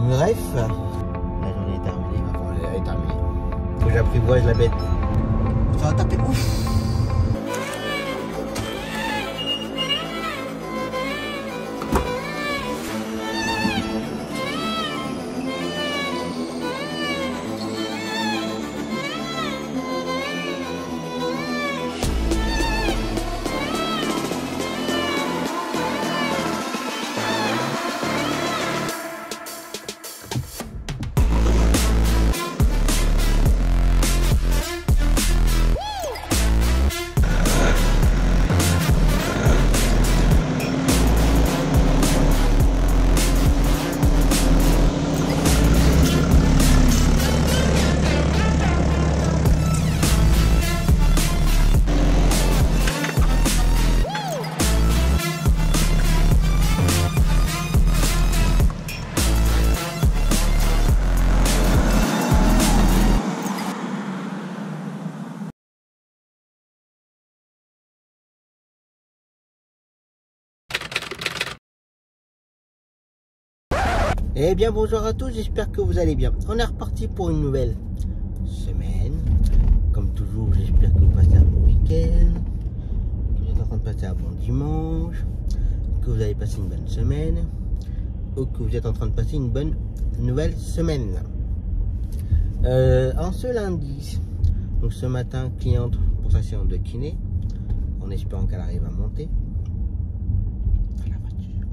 Bref, la journée est terminée, enfin elle est terminée. Faut que j'apprivoise la bête. Ça va taper ouf. Eh bien bonjour à tous, j'espère que vous allez bien. On est reparti pour une nouvelle semaine. Comme toujours, j'espère que vous passez un bon week-end, que vous êtes en train de passer un bon dimanche, que vous avez passé une bonne semaine, ou que vous êtes en train de passer une bonne nouvelle semaine. En ce lundi, donc ce matin, cliente pour sa séance de kiné, en espérant qu'elle arrive à monter. La voiture.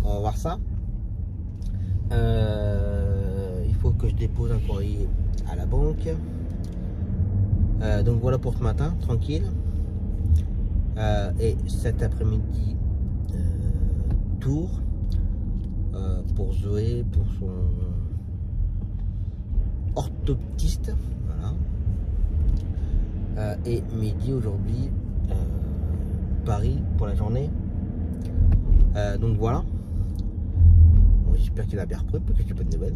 On va voir ça. Il faut que je dépose un courrier à la banque. Donc voilà pour ce matin, tranquille. Et cet après-midi, tour pour Zoé, pour son orthoptiste. Voilà. Et midi aujourd'hui, Paris pour la journée. Donc voilà. J'espère qu'il a bien repris parce que j'ai pas de nouvelles.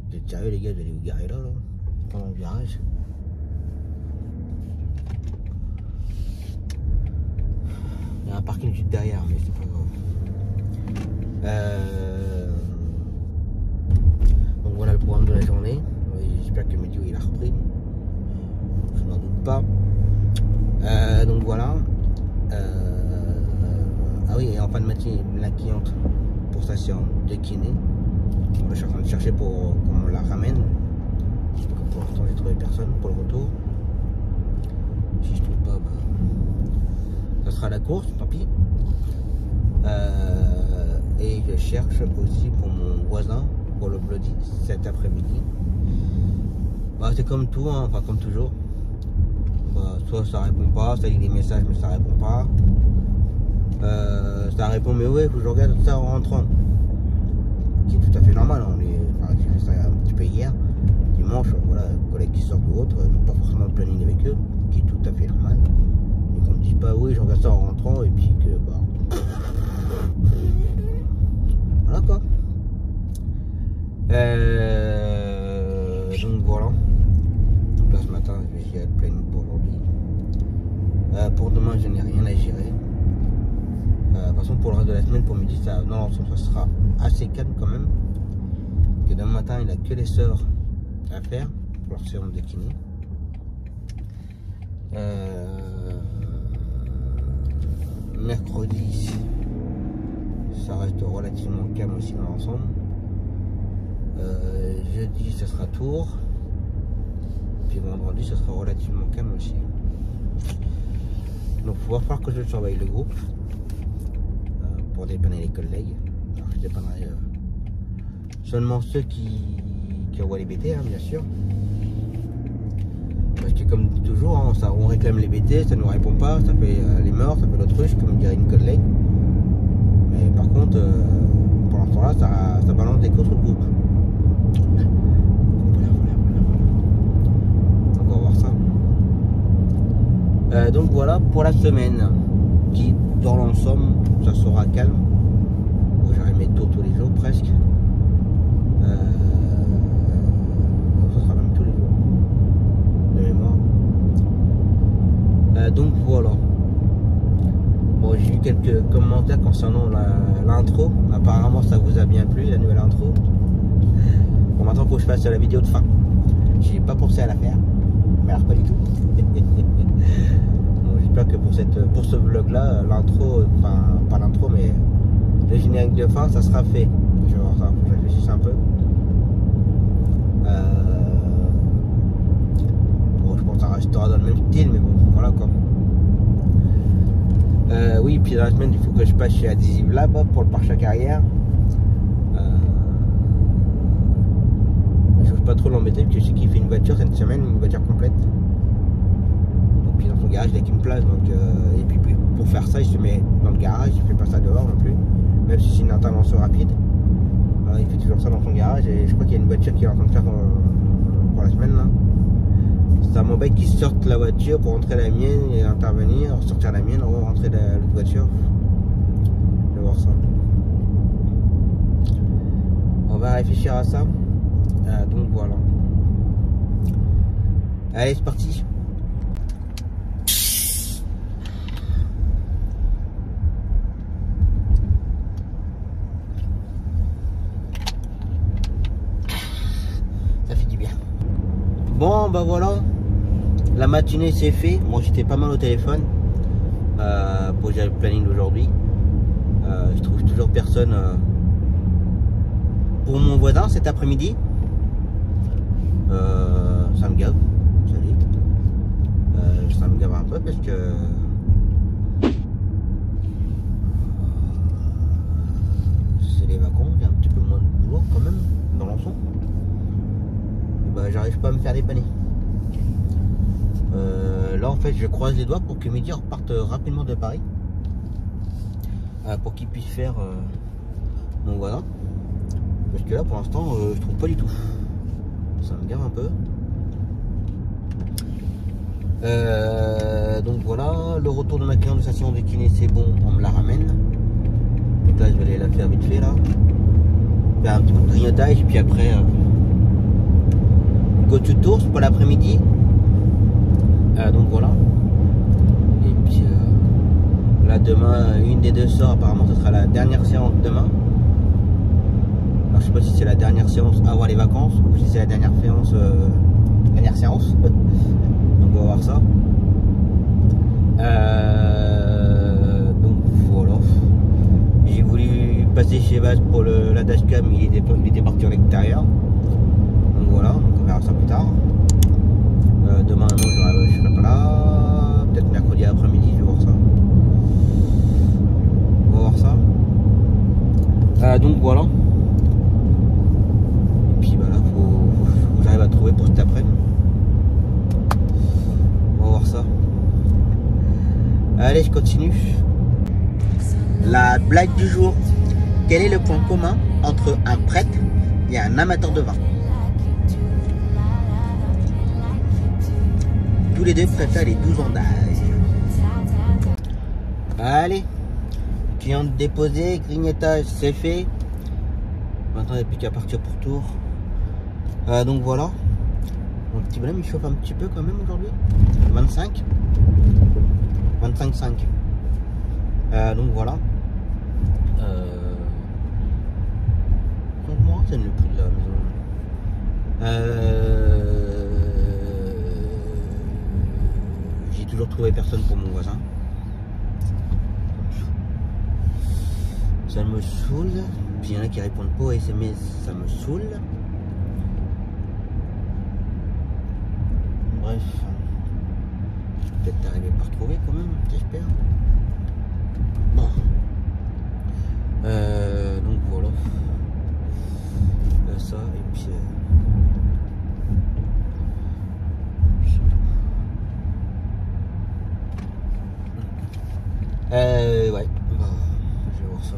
Vous êtes sérieux les gars, vous allez vous garer là, pendant le virage. Il y a un parking juste derrière, mais c'est pas grave. Donc voilà le programme de la journée. J'espère que midi il a repris. Je n'en doute pas. Donc voilà. Ah oui, et en fin de matinée, la cliente pour sa séance de kiné. Je suis en train de chercher pour qu'on la ramène. Pour l'instant, j'ai trouvé personne pour le retour. Si je trouve pas, bah, ça sera la course, tant pis. Et je cherche aussi pour mon voisin pour le bloody cet après-midi. Bah, c'est comme tout, hein, enfin comme toujours. Bah, soit ça répond pas, ça lit des messages mais ça répond pas. Ça répond mais ouais, faut que je regarde ça en rentrant, qui est tout à fait normal. Enfin, j'ai fait ça un petit peu hier, dimanche, voilà, collègues qui sortent ou autres, pas forcément le planning avec eux, qui est tout à fait normal. Mais qu'on me dise pas oui, je regarde ça en rentrant et puis que bah voilà quoi. Donc voilà. Donc là ce matin, je vais essayer de planning pour aujourd'hui. Pour demain, je n'ai rien à gérer. De toute façon, pour le reste de la semaine, pour midi, ça, non, ça sera assez calme quand même. Que demain matin, il n'a que les sœurs à faire pour leur séance de kiné. Mercredi, ça reste relativement calme aussi dans l'ensemble. Jeudi, ça sera Tours. Puis vendredi, ça sera relativement calme aussi. Donc, il va falloir que je surveille le groupe. Pour dépanner les collègues. Alors je dépannerai seulement ceux qui envoient les BT, hein, bien sûr. Parce que comme toujours, hein, on réclame les BT, ça ne nous répond pas, ça fait les morts, ça fait l'autruche, comme dirait une collègue. Mais par contre, pour l'instant là, ça balance des courses au groupe. Voilà. On va voir ça. Donc voilà pour la semaine qui, dans l'ensemble, ça sera calme. Bon, j'aurai mes tours tous les jours presque. Ça sera même tous les jours de mémoire. Donc voilà. Bon, j'ai eu quelques commentaires concernant l'intro. Apparemment ça vous a bien plu, la nouvelle intro. Bon, maintenant il faut que je fasse la vidéo de fin. J'ai pas pensé à la faire, mais alors pas du tout. Bon, j'espère que pour ce vlog là, l'intro, enfin pas l'intro mais le générique de fin, ça sera fait. Je vais voir ça, faut que je réfléchisse un peu. Bon, je pense que ça restera dans le même style, mais bon, voilà quoi. Oui, puis dans la semaine, il faut que je passe chez Adhesive Lab pour le pare-choc arrière. Je ne veux pas trop l'embêter parce que je sais qu'il fait une voiture cette semaine, une voiture complète. Donc, puis dans son garage, il n'a qu'une place. Donc, et puis pour faire ça, il se met dans le garage, il ne fait pas ça dehors non plus. Même si c'est une intervention rapide. Il fait toujours ça dans son garage et je crois qu'il y a une voiture qui est en train de faire pour la semaine là. C'est à mon mec qui sorte la voiture pour rentrer la mienne et intervenir, sortir la mienne, rentrer l'autre voiture. Je vais voir ça. On va réfléchir à ça. Donc voilà. Allez, c'est parti. Ça fait du bien. Bon, bah voilà. La matinée c'est fait. Moi j'étais pas mal au téléphone pour gérer le planning d'aujourd'hui. Je trouve toujours personne pour mon voisin cet après-midi. Ça me gave. Ça me gave un peu parce que c'est les vacances, il y a un petit peu moins de boulot quand même dans l'ensemble. Bah, j'arrive pas à me faire dépanner. Là en fait je croise les doigts pour que Mehdi reparte rapidement de Paris pour qu'il puisse faire mon voisin, parce que là pour l'instant je trouve pas du tout, ça me gave un peu. Donc voilà, le retour de ma cliente de sa séance de kiné c'est bon, on me la ramène, donc là je vais aller la faire vite fait là, faire un petit peu de grignotage et puis après go to tours pour l'après-midi. Donc voilà. Et puis là demain, une des deux sort, apparemment ce sera la dernière séance demain. Alors je sais pas si c'est la dernière séance avant les vacances ou si c'est la dernière séance donc on va voir ça. Donc voilà. J'ai voulu passer chez Vaz pour la dashcam, il était parti en extérieur. Donc voilà, donc on verra ça plus tard. Demain, non, je serai pas là. Peut-être mercredi après-midi, je vais voir ça. On va voir ça. Donc voilà. Et puis bah là, faut que j'arrive à trouver pour cet après-midi. On va voir ça. Allez, je continue. La blague du jour. Quel est le point commun entre un prêtre et un amateur de vin? Tous les deux préfèrent les 12 ans d'âge. Allez, cliente déposée, grignotage c'est fait. Maintenant il n'y a plus qu'à partir pour tour. Donc voilà. Mon petit bonhomme il chauffe un petit peu quand même aujourd'hui. 25. 25,5. Donc voilà. Franchement c'est le prix de la maison. J'ai toujours trouvé personne pour mon voisin. Ça me saoule. Puis il y en a qui répondent pas aux SMS, ça me saoule. Bref. Je vais peut-être arriver par trouver quand même, j'espère. Bon. Donc voilà. Ça et puis. Ouais, bah, je vais voir ça.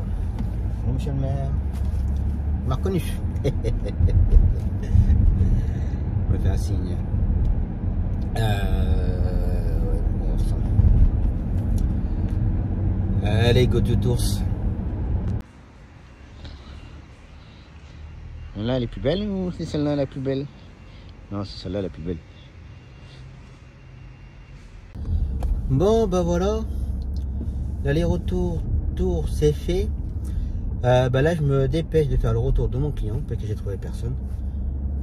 Bonjour monsieur le maire. Il m'a reconnu. Il me fait un signe. Ouais, on va voir ça. Allez, go to tours. Là, elle est plus belle ou c'est celle-là la plus belle? Non, c'est celle-là la plus belle. Bon, bah voilà. L'aller-retour tour c'est fait. Bah là je me dépêche de faire le retour de mon client parce que j'ai trouvé personne.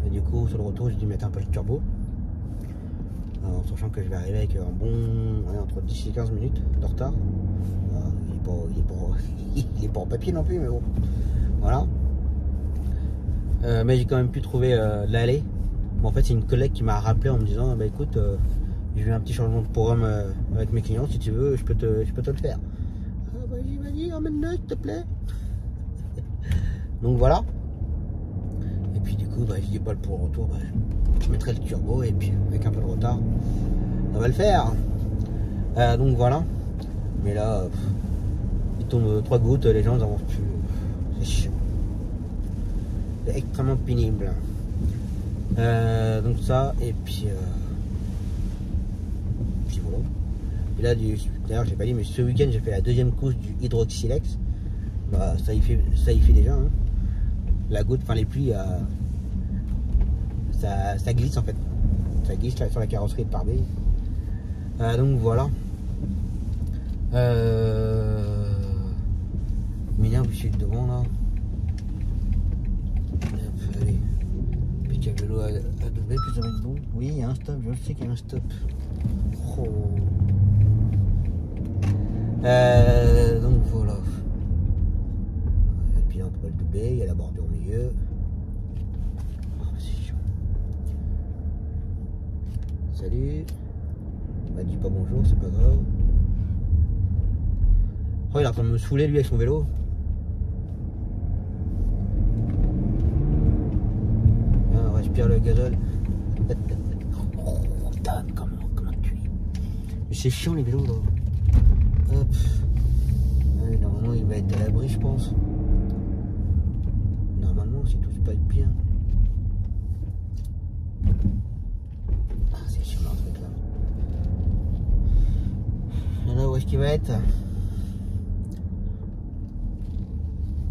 Et du coup sur le retour j'ai dû mettre un peu le turbo. En sachant que je vais arriver avec un bon entre 10 et 15 minutes de retard. Il est pas en papier non plus, mais bon. Voilà. Mais j'ai quand même pu trouver l'allée. Bon, en fait c'est une collègue qui m'a rappelé en me disant bah écoute, j'ai eu un petit changement de programme avec mes clients, si tu veux je peux te le faire. Ah, vas-y, emmène-le s'il te plaît. Donc voilà. Et puis du coup bah, je dis pas pour le retour, bah, je mettrai le turbo et puis avec un peu de retard ça va le faire. Donc voilà. Mais là il tombe 3 gouttes, les gens n'avancent plus. C'est chiant. C'est extrêmement pénible. Donc ça et puis voilà. Et là d'ailleurs j'ai pas dit mais ce week-end j'ai fait la deuxième couche du hydroxylex. Bah ça y fait déjà hein. La goutte, enfin les pluies ça glisse en fait. Ça glisse là, sur la carrosserie de pare-brise. Donc voilà. Mais là, je suis devant là. Allez. Puis qu'il y a le vélo à doubler, puis ça va être bon. Oui, il y a un stop, je sais qu'il y a un stop. Oh. Donc voilà. Et puis là, on peut pas le doubler, il y a la bordure au milieu. C'est chiant. Salut. Bah, dis pas bonjour, c'est pas grave. Oh, il est en train de me saouler lui avec son vélo. Ah, respire le gazole. Oh putain, comment tu es. Mais c'est chiant les vélos là. Hop. Allez, normalement il va être à l'abri je pense. Normalement si tout se passe bien. Ah c'est chiant le truc là. Et là où est-ce qu'il va être?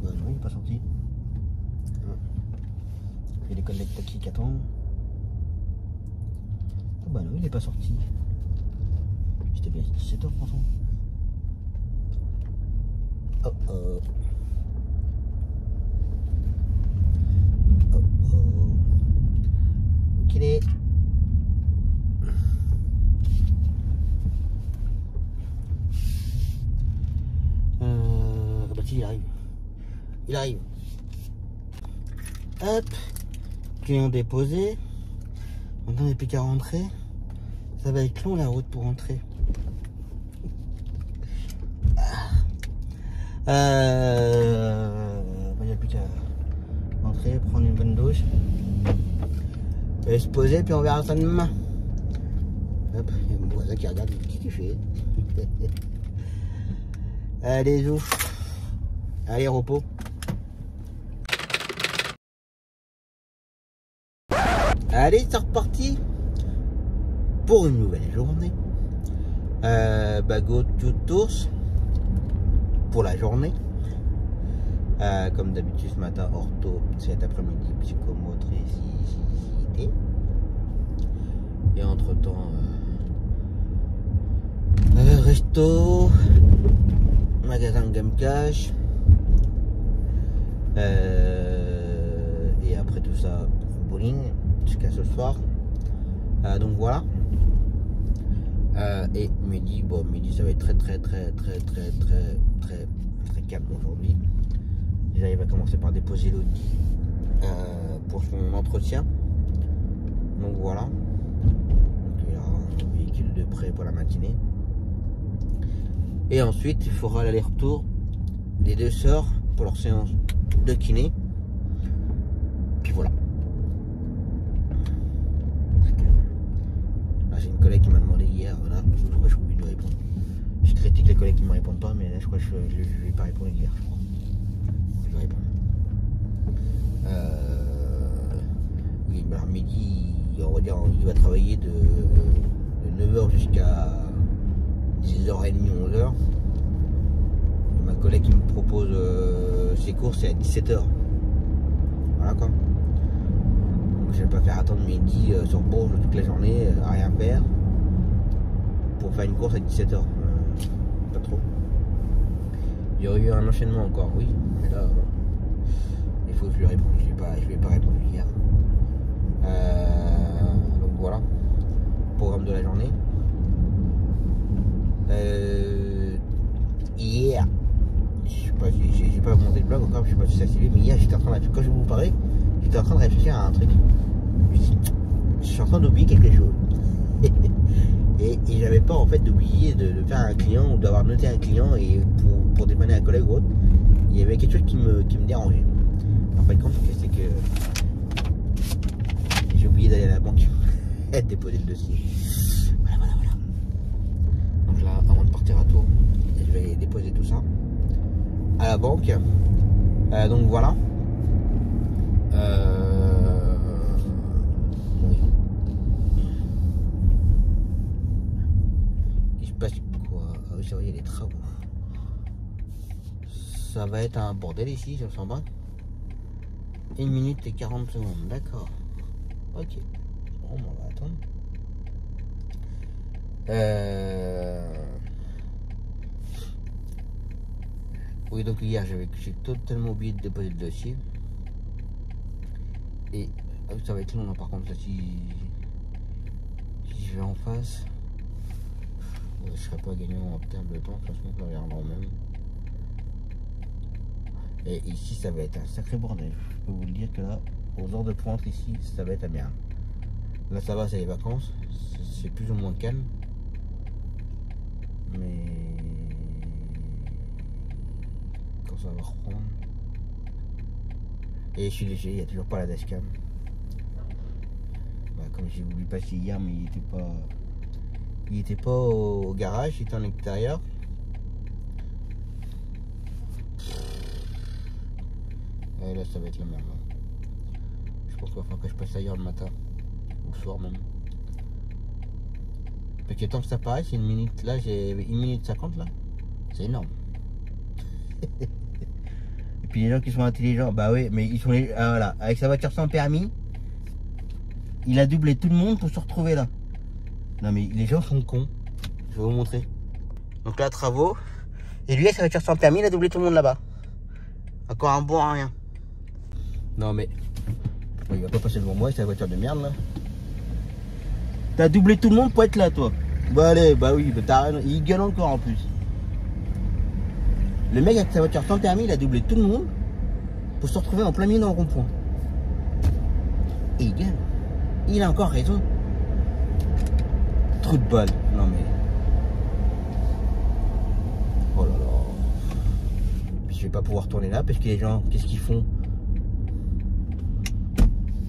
Bah non il n'est pas sorti. Il y a des collègues taxis qui attendent. Oh bah non il n'est pas sorti. J'étais bien 17h pourtant. Oh oh. Oh oh. Où qu'il est? Bah si, il arrive. Il arrive. Hop. Client déposé. Maintenant il n'y a plus qu'à rentrer. Ça va être long la route pour rentrer. Il n'y a plus qu'à rentrer, prendre une bonne douche et se poser, puis on verra ça demain. Hop, il y a mon voisin qui regarde, qu'est-ce qu'il fait? Allez, ouf. Allez, repos. Allez, c'est reparti pour une nouvelle journée. Go to tours pour la journée. Comme d'habitude ce matin ortho, cet après-midi psychomotricité. Et entre temps resto, magasin Game Cash. Et après tout ça bowling jusqu'à ce soir. Donc voilà. Et midi, bon midi ça va être très calme aujourd'hui. Déjà il va commencer par déposer l'Audi pour son entretien. Donc voilà. Donc, il y aura un véhicule de prêt pour la matinée. Et ensuite il fera l'aller-retour des deux sœurs pour leur séance de kiné. Puis voilà. Là j'ai une collègue qui m'a demandé hier, voilà, je crois que j'ai oublié de répondre. Je critique les collègues qui ne me répondent pas, mais là je crois que je ne vais pas répondre hier, je crois. Je vais répondre. Oui, alors midi, on va dire, il va travailler de 9h jusqu'à 10h30, 11h. Ma collègue qui me propose ses courses, c'est à 17h. Voilà quoi. Donc je vais pas faire attendre midi sur Bourges toute la journée, à rien faire. Pour faire une course à 17h. Pas trop. Il y aurait eu un enchaînement encore, oui. Mais là, il faut que je lui réponde. Je vais pas répondu hier. Donc voilà. Programme de la journée. Hier, je sais pas, j'ai pas monté le blog encore, je sais pas si ça s'est vu, mais hier j'étais en train de, quand je vous parlais, j'étais en train de réfléchir à un truc. Je suis en train d'oublier quelque chose. et j'avais pas en fait d'oublier de faire un client ou d'avoir noté un client et pour dépanner un collègue ou autre. Il y avait quelque chose qui me dérangeait. En fait, compte, c'est que j'ai oublié d'aller à la banque et déposer le dossier. Voilà. Donc là, avant de partir à Tours, je vais déposer tout ça à la banque. Donc voilà. Oui. Il se passe quoi? Ah oui, c'est vrai, il y a les travaux. Ça va être un bordel ici, je sens pas. 1 minute et 40 secondes, d'accord. Ok. Bon, on va attendre. Oui, donc hier j'ai totalement oublié de déposer le dossier. Et ça va être long là, par contre, là, si je vais en face, je serai pas gagnant en termes de temps, de toute façon, ça reviendra au même. Et ici, ça va être un sacré bordel. Je peux vous le dire que là, aux heures de pointe ici, ça va être la merde. Là, ça va, c'est les vacances, c'est plus ou moins calme. Mais quand ça va reprendre, et je suis léger, il n'y a toujours pas la dashcam. Bah, comme j'ai voulu passer hier, mais il était pas au garage, il était en extérieur. Et là, ça va être la merde. Je pense qu'il va falloir que je passe ailleurs le matin, ou le soir même. Parce que tant que ça paraît, c'est 1 minute. Là, j'ai 1 minute 50 là. C'est énorme. Et puis les gens qui sont intelligents, bah oui, mais ils sont voilà, avec sa voiture sans permis, il a doublé tout le monde pour se retrouver là. Non mais les gens sont cons. Je vais vous montrer. Donc là, travaux. Et lui, avec sa voiture sans permis, il a doublé tout le monde là-bas. Encore un bon à rien. Non mais il va pas passer devant moi avec sa voiture de merde là. T'as doublé tout le monde pour être là, toi. Bah allez, bah oui, bah t'as rien. Il gueule encore en plus. Le mec avec sa voiture sans permis, il a doublé tout le monde pour se retrouver en plein milieu dans le rond-point. Et il gueule. Il a encore raison. Trop de balle. Non mais. Oh là là. Puis je vais pas pouvoir tourner là parce que les gens, qu'est-ce qu'ils font?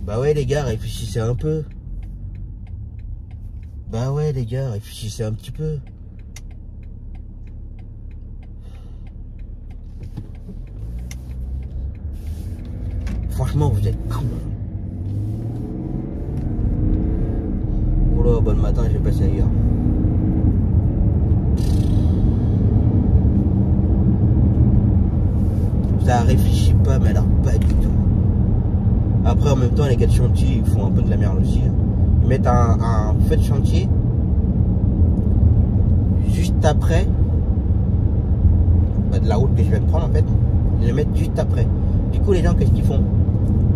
Bah ouais les gars, réfléchissez un peu. Bah ouais les gars, réfléchissez un petit peu. Franchement, vous êtes cons. Oh là, bon matin, je vais passer ailleurs. Ça réfléchit pas, mais alors pas du tout. Après, en même temps, les gars de chantier, ils font un peu de la merde aussi. Ils mettent un feu de chantier juste après de la route que je viens de prendre en fait. Ils le mettent juste après. Du coup, les gens, qu'est-ce qu'ils font?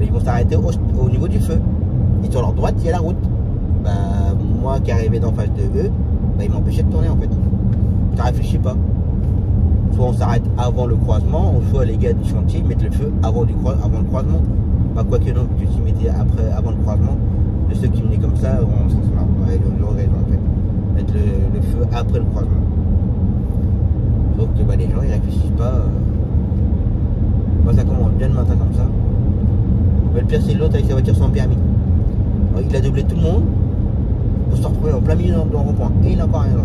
Ils vont s'arrêter au niveau du feu. Et sur leur droite, il y a la route. Bah, moi qui arrivais d'en face de eux, bah, ils m'empêchaient de tourner en fait. Ça réfléchit pas. Soit on s'arrête avant le croisement, ou soit les gars du chantier mettent le feu avant le croisement. Bah, quoi que non, que s'ils mettaient avant le croisement, de ceux qui venaient comme ça, ils auraient raison en fait. Mettre le feu après le croisement. Sauf que bah, les gens ils réfléchissent pas. Moi ça commence bien le matin comme ça. Mais le pire c'est l'autre avec sa voiture sans permis. Alors, il a doublé tout le monde pour se retrouver en plein milieu dans le rond-point. Et il a encore rien.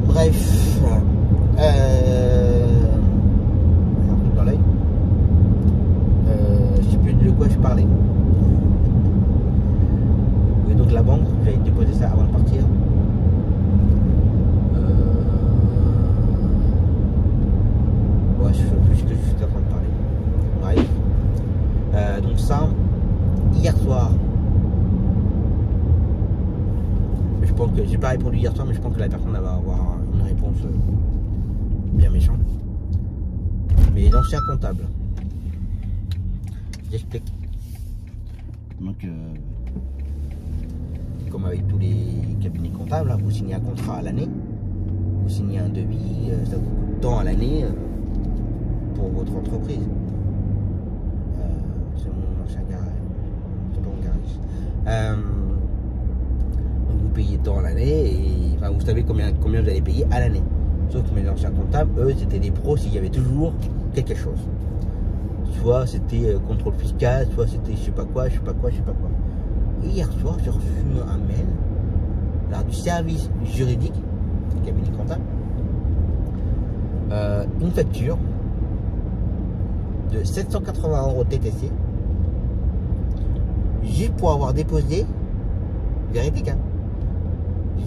Bref. Dans l'œil. Je sais plus de quoi je parlais. Oui, donc la banque, j'avais déposé ça avant de partir. Ouais, je sais plus ce que je suis en train de parler. Bref. Donc ça, hier soir, je pense Donc j'ai pas répondu hier soir, mais je pense que la personne va avoir une réponse bien méchante. Mais l'ancien comptable. J'explique. Donc comme avec tous les cabinets comptables, hein, vous signez un contrat à l'année, vous signez un devis, ça vous coûte tant à l'année pour votre entreprise. C'est mon ancien garage. C'est pas mon garage. Donc vous payez tant à l'année et enfin, vous savez combien vous allez payer à l'année. Sauf que mes anciens comptables, eux, c'était des pros s'il y avait toujours quelque chose. Soit c'était contrôle fiscal, soit c'était je sais pas quoi. Et hier soir, j'ai reçu un mail du service juridique du cabinet comptable, une facture de 780 € TTC, juste pour avoir déposé, véridique, hein,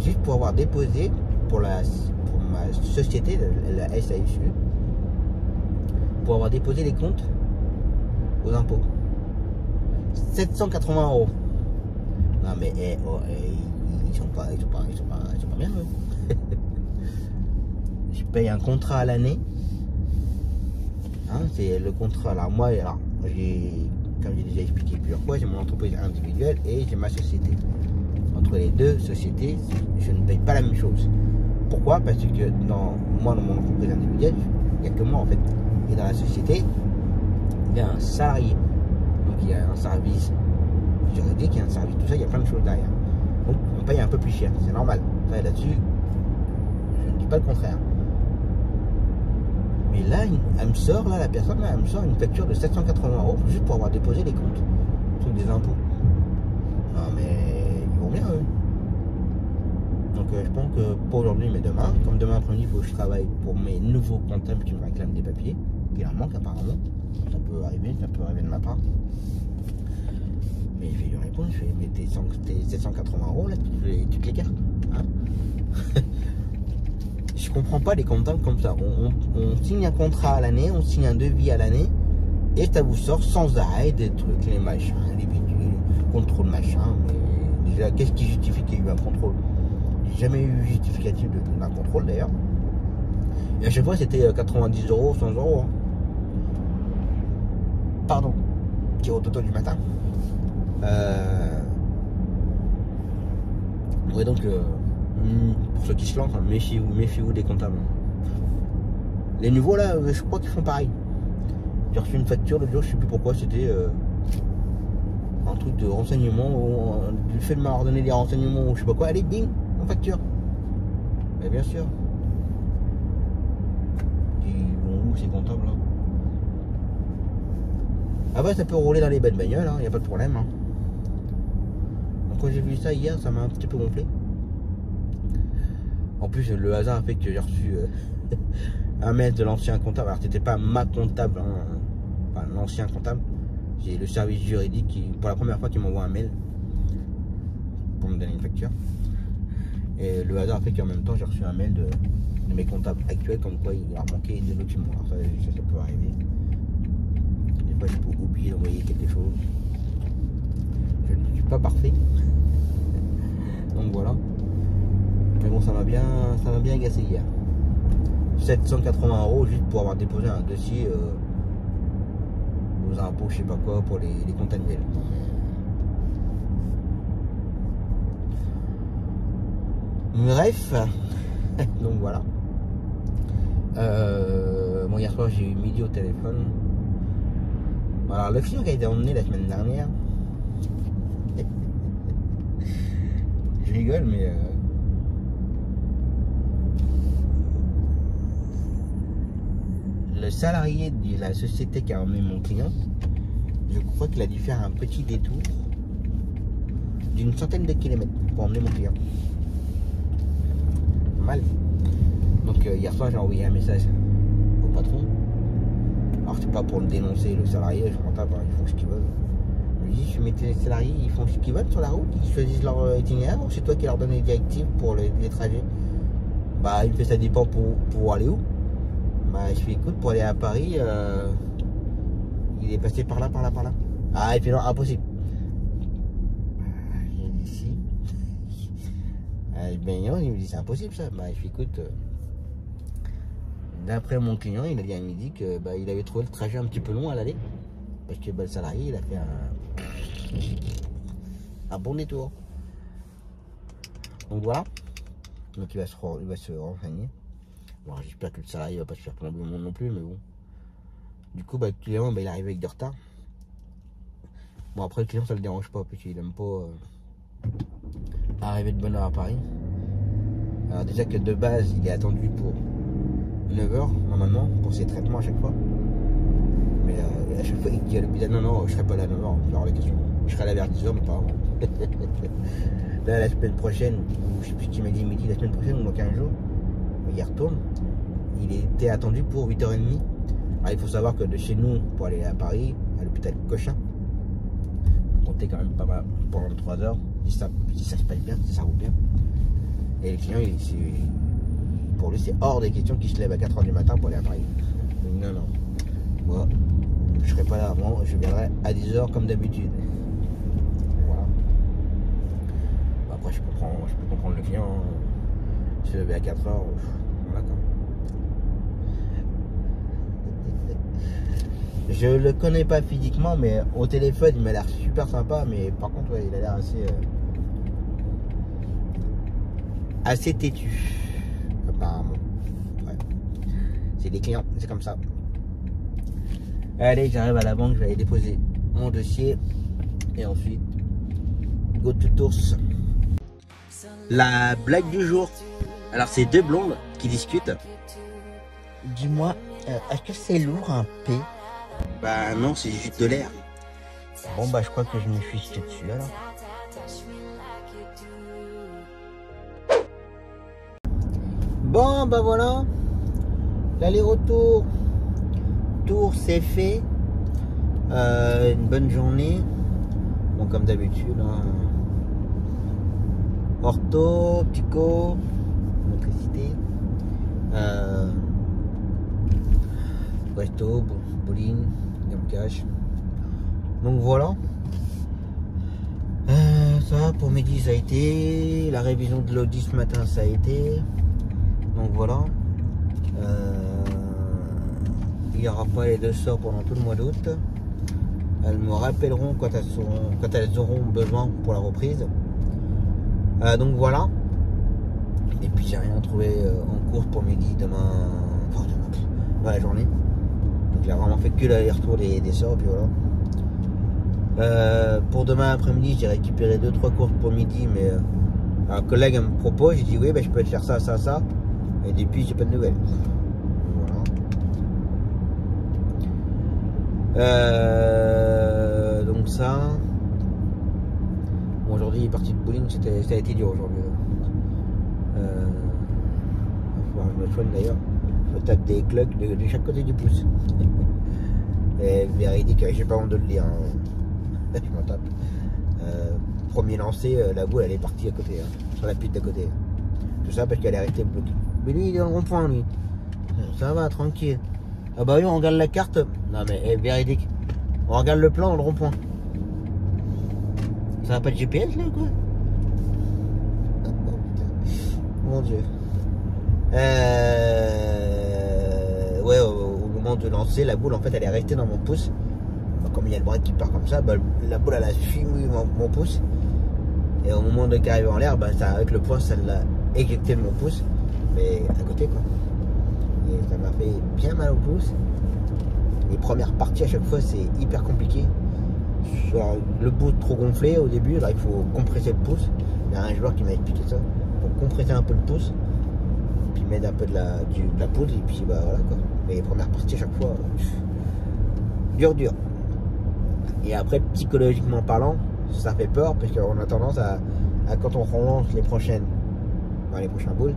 juste pour avoir déposé pour ma société, la SASU, pour avoir déposé les comptes aux impôts. 780 €. Non mais ils sont pas bien eux. Je paye un contrat à l'année. Hein, c'est le contrat. Alors moi, comme j'ai déjà expliqué plusieurs fois, j'ai mon entreprise individuelle et j'ai ma société. Entre les deux sociétés, je ne paye pas la même chose. Pourquoi? Parce que dans mon entreprise individuelle, il n'y a que moi en fait. Et dans la société, il y a un salarié. Donc il y a un service juridique, il y a un service, tout ça, il y a plein de choses derrière. Donc on paye un peu plus cher, c'est normal. Là-dessus, je ne dis pas le contraire. Mais là, elle me sort, la personne, elle me sort une facture de 780 € juste pour avoir déposé les comptes. Truc des impôts. Non mais ils vont bien eux. Donc je pense que pas aujourd'hui mais demain, comme demain après-midi, il faut que je travaille pour mes nouveaux comptables qui me réclament des papiers. Il en manque apparemment. Ça peut arriver de ma part. Mais je vais lui répondre, je vais mettre tes 780 € là, tu te les gardes. Hein. Je comprends pas les comptables comme ça. On signe un contrat à l'année, on signe un devis à l'année, et ça vous sort sans arrêt des trucs, les machins, les bidules, les contrôles machin. Mais déjà, qu'est-ce qui justifie qu'il y ait eu un contrôle? J'ai jamais eu justificatif d'un contrôle d'ailleurs. Et à chaque fois c'était 90 €, 100 €. Hein. Pardon. Qui est au toto du matin. Ouais, donc pour ceux qui se lancent, hein, méfiez-vous des comptables. Les nouveaux là, je crois qu'ils font pareil. J'ai reçu une facture l'autre jour, je sais plus pourquoi, c'était un truc de renseignement, du fait de m'avoir donné des renseignements ou je sais pas quoi, allez bing, en facture. Mais bien sûr. Ils vont où ces comptables là? Ah bah ça peut rouler dans les belles bagnoles, hein, y a pas de problème. Hein. Donc quand j'ai vu ça hier, ça m'a un petit peu gonflé. En plus le hasard a fait que j'ai reçu un mail de l'ancien comptable. Alors c'était pas ma comptable, hein, enfin l'ancien comptable. J'ai le service juridique qui, pour la première fois, qui m'envoie un mail pour me donner une facture. Et le hasard a fait qu'en même temps j'ai reçu un mail de mes comptables actuels comme quoi il leur manquait des documents. Alors ça peut arriver. Des fois je peux oublier d'envoyer quelque chose. Je ne suis pas parfait. Donc voilà. Mais bon, ça m'a bien agacé hier. 780 € juste pour avoir déposé un dossier aux impôts, je sais pas quoi, pour les comptes annuels. Bref, donc voilà. Bon, hier soir j'ai eu midi au téléphone. Alors le client qui a été emmené la semaine dernière, je rigole mais le salarié de la société qui a emmené mon client, je crois qu'il a dû faire un petit détour d'une centaine de kilomètres pour emmener mon client. Mal. Donc hier soir j'ai envoyé un message au patron. Alors c'est pas pour le dénoncer, le salarié, je compte pas, ils font ce qu'ils veulent. Je lui dis, je mets tes salariés, ils font ce qu'ils veulent sur la route, ils choisissent leur itinéraire ou c'est toi qui leur donnes les directives pour les trajets? Bah il me fait ça dépend pour aller où? Bah je fais écoute, pour aller à Paris, il est passé par là. Ah il fait non, impossible. Ici. Ben non, il me dit c'est impossible ça. Bah je fais écoute, d'après mon client, il a dit à midi que bah, il avait trouvé le trajet un petit peu long à l'aller. Parce que bah, le salarié il a fait un bon détour. Donc voilà. Donc il va se renseigner. Bon, j'espère que le salarié va pas se faire plomber le monde non plus, mais bon. Du coup, bah, le client bah, il arrive avec du retard. Bon après le client ça le dérange pas parce qu'il aime pas arriver de bonne heure à Paris. Alors déjà que de base il est attendu pour 9h normalement pour ses traitements à chaque fois. Mais à chaque fois il dit à l'hôpital non je serai pas là à 9h, genre la question. Je serai là vers 10h mais pas avant. Là la semaine prochaine, je sais plus qui m'a dit midi, la semaine prochaine ou dans 15 jours, il y retourne. Il était attendu pour 8h30. Alors il faut savoir que de chez nous pour aller à Paris, à l'hôpital Cochin, compter quand même pas mal pendant 3 heures si ça se passe bien, si ça roule bien. Et le client pour lui c'est hors des questions qu'il se lève à 4h du matin pour aller à Paris. Donc, non moi je serai pas là avant, je viendrai à 10h comme d'habitude. Voilà. Après je peux comprendre le client, se lever à 4h, voilà quoi. Je le connais pas physiquement, mais au téléphone il m'a l'air super sympa, mais par contre ouais, il a l'air assez têtu apparemment. Ouais. C'est des clients, c'est comme ça. Allez, j'arrive à la banque, je vais aller déposer mon dossier et ensuite go to tours. La blague du jour. Alors c'est deux blondes qui discutent. Dis-moi, est-ce que c'est lourd un P? Bah non, c'est juste de l'air. Bon bah je crois que je me suis jeté dessus alors. Bon bah voilà, l'aller-retour tour c'est fait. Une bonne journée. Bon comme d'habitude hein. Ortho, psycho, électricité, resto, bowling, game cash. Donc voilà. Ça pour midi ça a été. La révision de l'audit ce matin ça a été. Donc voilà. Il n'y aura pas les deux sorts pendant tout le mois d'août. Elles me rappelleront quand elles auront besoin pour la reprise. Donc voilà. Et puis j'ai rien trouvé en course pour midi demain. Enfin demain, dans la journée. Donc il a vraiment fait que l'aller-retour des sorts. Et puis voilà. Pour demain après-midi, j'ai récupéré 2-3 courses pour midi, mais un collègue me propose, j'ai dit oui, ben, je peux te faire ça, ça, ça. Et depuis, j'ai pas de nouvelles. Voilà. Donc ça. Bon, aujourd'hui, il est parti de bowling, ça a été dur aujourd'hui. Je me soigne d'ailleurs. Je me tape des cloques de chaque côté du pouce. Et véridique, j'ai pas honte de le dire. Hein. Je m'en tape. Premier lancé, la boule elle est partie à côté, hein, sur la piste d'à côté. Tout ça parce qu'elle est restée bloquée. Mais lui il est dans le rond-point lui. Ça va, tranquille. Ah bah oui, on regarde la carte. Non mais véridique. On regarde le plan dans le rond-point. Ça n'a pas de GPS là ou quoi? Mon dieu. Ouais, au moment de lancer, la boule en fait elle est restée dans mon pouce. Comme il y a le bras qui part comme ça, bah, la boule elle a suivi mon pouce. Et au moment de qu'elle arrive en l'air, bah, avec le poing ça l'a éjecté de mon pouce. Mais à côté quoi. Et ça m'a fait bien mal au pouce. Les premières parties à chaque fois c'est hyper compliqué. Le pouce trop gonflé au début, là il faut compresser le pouce. Il y a un joueur qui m'a expliqué ça. Il faut compresser un peu le pouce. Puis mettre un peu de la poudre et puis bah voilà quoi. Mais les premières parties à chaque fois, dur. Et après, psychologiquement parlant, ça fait peur parce qu'on a tendance à quand on relance les prochaines boules,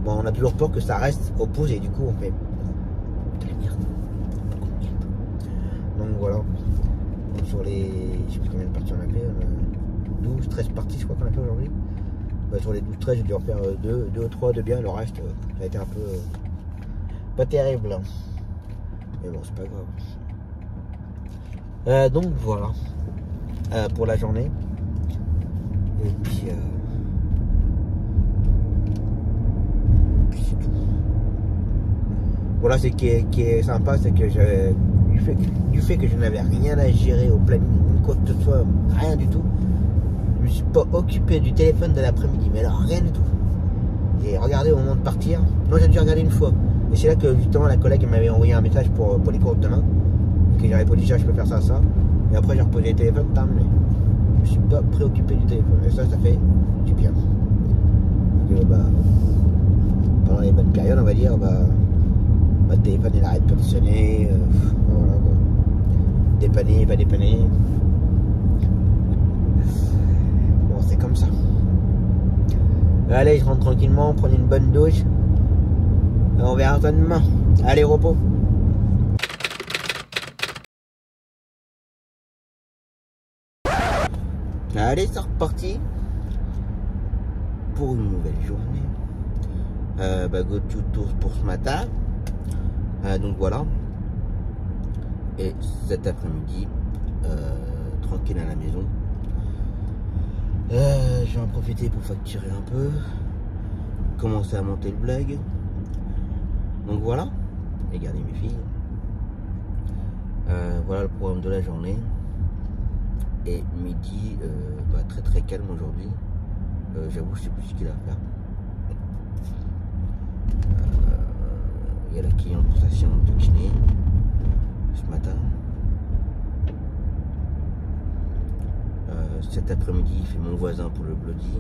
bon, on a toujours peur que ça reste au pouce et du coup on fait de la merde. Donc voilà. Donc sur les, je sais plus combien de parties on a fait, 12, 13 parties je crois qu'on a fait aujourd'hui. Bah, sur les 12, 13 j'ai dû en faire 2 ou 3 de bien, le reste ça a été un peu pas terrible. Mais bon c'est pas grave. Donc voilà pour la journée. Et puis Voilà, ce qui est sympa, c'est que du fait que je n'avais rien à gérer au planning, quoi que ce soit, rien du tout, je me suis pas occupé du téléphone de l'après-midi, mais alors rien du tout. J'ai regardé au moment de partir. Non, j'ai dû regarder une fois. Et c'est là que justement la collègue m'avait envoyé un message pour les cours de demain. Et que j'ai répondu, je peux faire ça, ça. Et après j'ai reposé le téléphone, terminé. Je me suis pas préoccupé du téléphone. Et ça fait du bien. Donc, pendant les bonnes périodes, on va dire, le téléphone il arrête pas de sonner. Voilà, quoi. Dépanner, pas dépanner. Bon, c'est comme ça. Allez, je rentre tranquillement, prenez une bonne douche. On verra ça demain. Allez, repos. Allez, c'est reparti pour une nouvelle journée. Go to tour pour ce matin. Donc voilà. Et cet après-midi, tranquille à la maison. Je vais en profiter pour facturer un peu, commencer à monter le blog. Donc voilà, et garder mes filles. Voilà le programme de la journée. Et midi, très calme aujourd'hui. J'avoue, je sais plus ce qu'il a à faire. Il y a la cliente pour sa séance de kiné ce matin. Cet après-midi, il fait mon voisin pour le Bloody.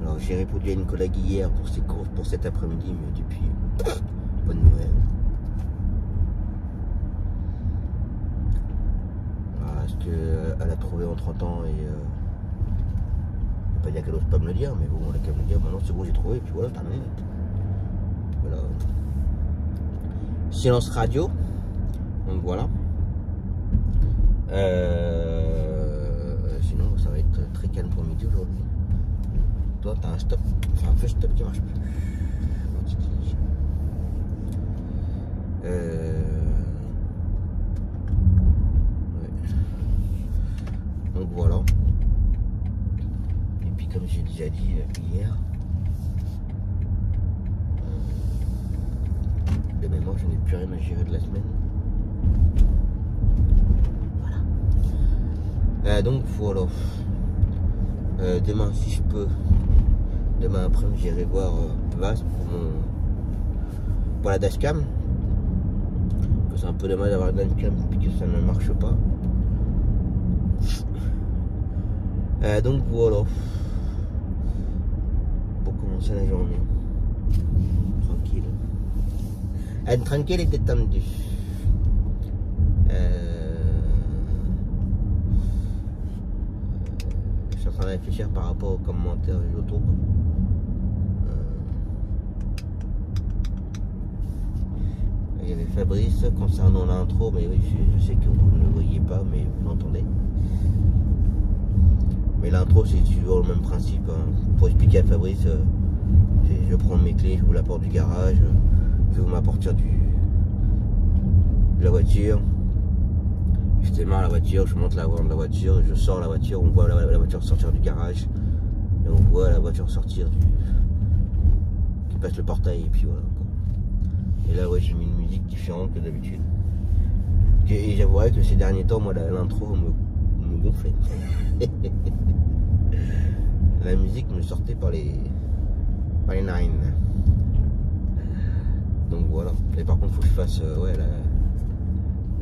Alors j'ai répondu à une collègue hier pour ses courses pour cet après-midi, mais depuis, pas de nouvelles. Voilà, est-ce qu'elle a trouvé en 30 ans et je vais pas dire qu'elle n'ose pas me le dire, mais bon, elle a qu'à me le dire, maintenant c'est bon, j'ai trouvé, et puis voilà, terminé. Voilà. Silence radio. Donc voilà. Sinon ça va être très calme pour midi aujourd'hui. Toi t'as un stop, enfin un feu stop qui marche plus. Ouais. Donc voilà. Et puis comme j'ai déjà dit hier, de mémoire je n'ai plus rien à gérer de la semaine. Donc voilà. Demain si je peux, demain après-midi j'irai voir Vas pour la dashcam. C'est un peu dommage d'avoir la dashcam et que ça ne marche pas. Donc voilà. Pour commencer la journée. Tranquille. Tranquille et détendu. Je suis en train de réfléchir par rapport aux commentaires YouTube. Il y avait Fabrice concernant l'intro, mais oui, je sais que vous ne le voyez pas, mais vous l'entendez. Mais l'intro, c'est toujours le même principe. Hein. Pour expliquer à Fabrice, je prends mes clés, j'ouvre la porte du garage, j'ouvre ma portière de la voiture. Je démarre la voiture, je monte la voie de la voiture, je sors la voiture, on voit la voiture sortir du garage, et on voit la voiture sortir qui passe le portail, et puis voilà. Quoi. Et là, ouais, j'ai mis une musique différente que d'habitude. Et j'avouerais que ces derniers temps, moi, l'intro me gonflait. La musique me sortait par les narines. Donc voilà. Et par contre, faut que je fasse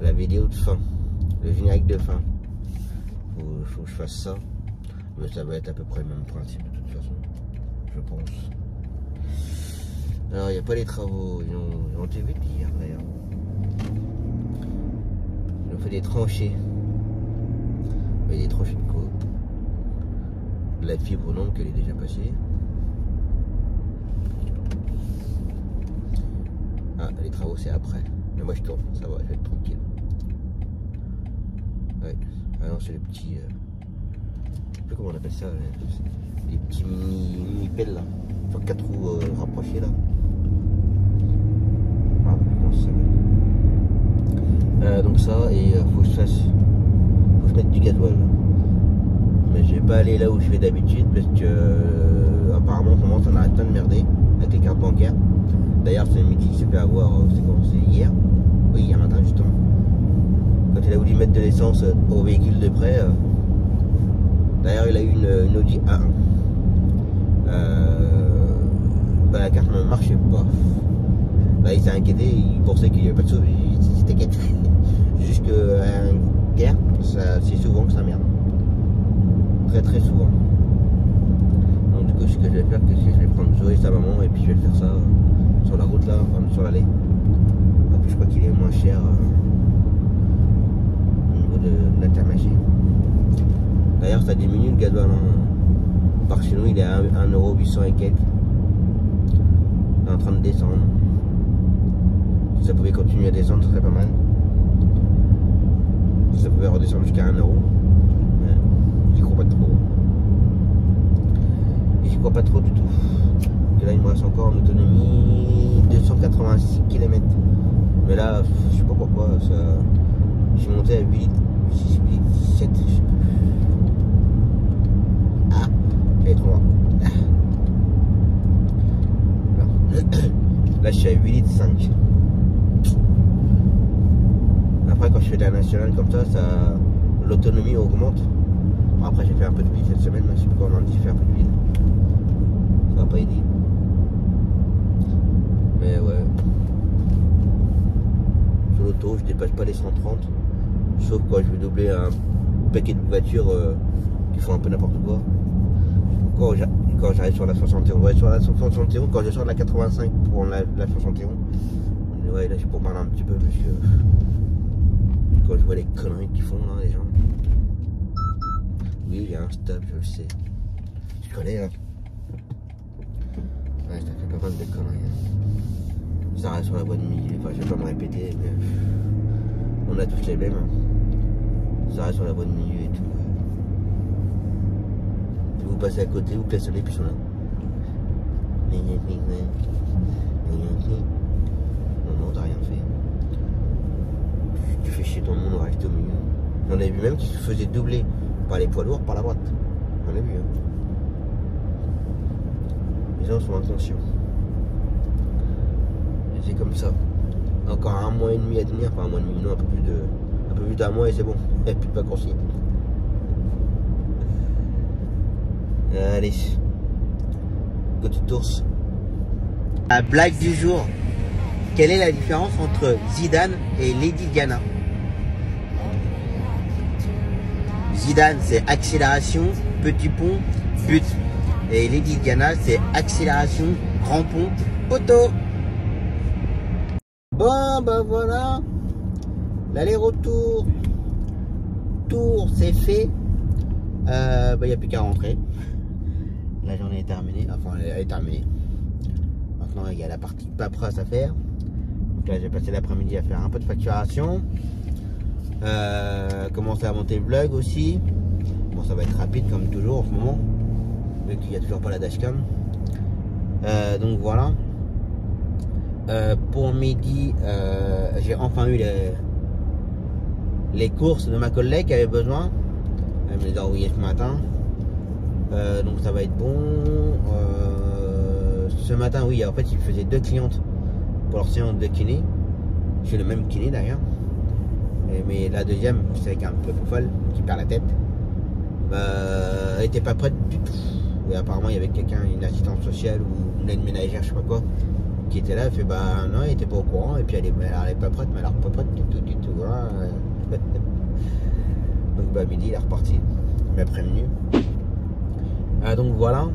la vidéo de fin. Le générique de fin. Faut que je fasse ça. Mais ça va être à peu près le même principe de toute façon. Je pense. Alors il n'y a pas les travaux. Ils ont été vite hier d'ailleurs. Ils ont fait des tranchées. Mais des tranchées de quoi? La fibre non, qu'elle est déjà passée. Ah, les travaux c'est après. Mais moi je tourne, ça va, je vais être tranquille. Ouais. Ah non, c'est les petits. Je sais plus comment on appelle ça. Les petits mini pelles là. Sur 4 roues rapprochées là. Ah, comment ça s'appelle. Donc ça, et faut que je fasse. Faut que je mette du gasoil. Mais je vais pas aller là où je vais d'habitude parce que apparemment ça n'arrête pas de merder avec les cartes bancaires. D'ailleurs, c'est Mehdi qui s'est fait avoir, c'est hier. Oui, hier matin justement. Quand il a voulu mettre de l'essence au véhicule de près. D'ailleurs, il a eu une Audi A1. La carte ne marchait pas. Là, il s'est inquiété, il pensait qu'il n'y avait pas de sauve, il s'était inquiété. Juste qu'un guerre, c'est souvent que ça merde. Très très souvent. Donc du coup, ce que je vais faire, c'est que je vais prendre Zoé, sa maman, et puis je vais faire ça sur la route là, enfin sur l'allée. En plus, je crois qu'il est moins cher au niveau de l'Intermarché. D'ailleurs, ça diminue le gasoil. Par chez nous, il est à 1,8€ et quelques. Il est en train de descendre. Si ça pouvait continuer à descendre, ce serait pas mal. Si ça pouvait redescendre jusqu'à 1€. Mais j'y crois pas trop. Et j'y crois pas trop du tout. Et là, il me reste encore en autonomie 286 km. Mais là, je sais pas pourquoi. Je suis monté à 8 litres. 6, 8 litres, 7, je sais plus. Ah, j'avais trop loin. Là, je suis à 8 litres 5. Après, quand je fais de la nationale comme ça, l'autonomie augmente. Bon, après, j'ai fait un peu de ville cette semaine. Je sais plus comment on dit, j'ai fait un peu de ville. Ça va pas aider. Mais ouais. Sur l'auto, je dépasse pas les 130. Sauf quand je vais doubler un paquet de voitures qui font un peu n'importe quoi. Quand j'arrive sur la 71, ouais, sur la 71, quand je sors de la 85 pour la 71, ouais, là je peux parler un petit peu parce que quand je vois les conneries qu'ils font là, les gens. Oui, il y a un stop, je le sais. Je connais là. Ouais, ça fait pas mal de conneries. Hein. Ça reste sur la voie de milieu, enfin je vais pas me répéter, mais on a tous les mêmes. Hein. Ça reste sur la voie de milieu et tout. Vous passez à côté, vous klaxonnez, puis ils sont là. Non, t'as rien fait. Tu fais chier ton monde, on reste au milieu. J'en ai vu même qui se faisaient doubler par les poids lourds par la droite. J'en ai vu. Hein. Les gens sont inconscients. Et c'est comme ça. Encore un mois et demi à tenir, enfin un mois et demi, non, un peu plus d'un mois et c'est bon. Et puis pas conseiller. Allez, petite ours. La blague du jour. Quelle est la différence entre Zidane et Lady Diana? Zidane, c'est accélération, petit pont, but. Et Lady Diana, c'est accélération, grand pont, poteau. Bon, ben voilà. L'aller-retour. Tour, c'est fait. Il n'y a plus qu'à rentrer. La journée est terminée, enfin elle est terminée. Maintenant il y a la partie paperasse à faire. Donc là j'ai passé l'après-midi à faire un peu de facturation. Commencer à monter le vlog aussi. Bon, ça va être rapide comme toujours en ce moment, vu qu'il n'y a toujours pas la dashcam. Donc voilà. Pour midi, j'ai enfin eu les courses de ma collègue qui avait besoin. Elle me les a envoyées ce matin. Donc ça va être bon. Ce matin, oui, en fait, il faisait 2 clientes pour leur séance de kiné. J'ai le même kiné d'ailleurs. Mais la deuxième, c'est qu'un peu folle, qui perd la tête, elle n'était pas prête du tout. Et apparemment, il y avait quelqu'un, une assistante sociale ou une aide ménagère, je sais pas quoi, qui était là. Elle fait bah non, elle était pas au courant. Et puis elle est pas prête, mais elle est pas prête du tout. Voilà. Donc bah midi, il est reparti. Il m'a prévenu. Donc voilà.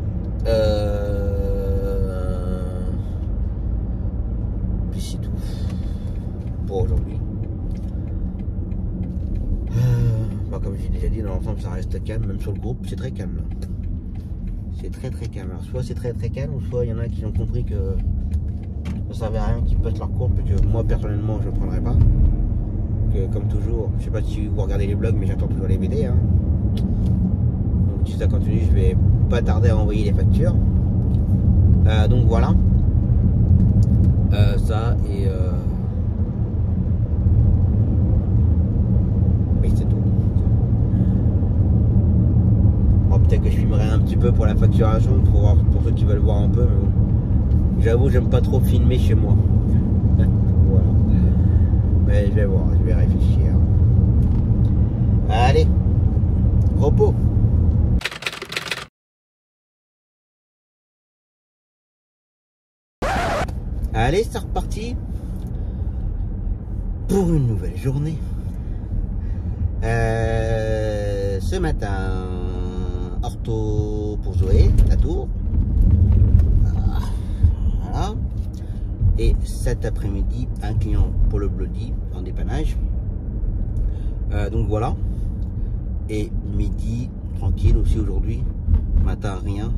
Puis c'est tout pour aujourd'hui. Comme j'ai déjà dit, dans l'ensemble ça reste calme, même sur le groupe c'est très calme. C'est très calme. Alors soit c'est très calme, ou soit il y en a qui ont compris que ça servait à rien qu'ils passent leur cours, parce que moi personnellement je ne prendrai pas. Que, comme toujours, je sais pas si vous regardez les blogs, mais j'attends toujours les BD. Hein. Donc si ça continue, je vais pas tarder à envoyer les factures. Donc voilà. Ça et c'est tout. Bon, peut-être que je filmerai un petit peu pour la facturation, pour ceux qui veulent voir un peu, mais bon. J'avoue, j'aime pas trop filmer chez moi. Voilà. Mais je vais voir, je vais réfléchir. Allez, repos. Allez, c'est reparti pour une nouvelle journée. Ce matin, ortho pour Zoé, à Tours. Voilà. Et cet après-midi, un client pour le Bloody en dépannage. Donc voilà. Et midi, tranquille aussi aujourd'hui. Matin, rien.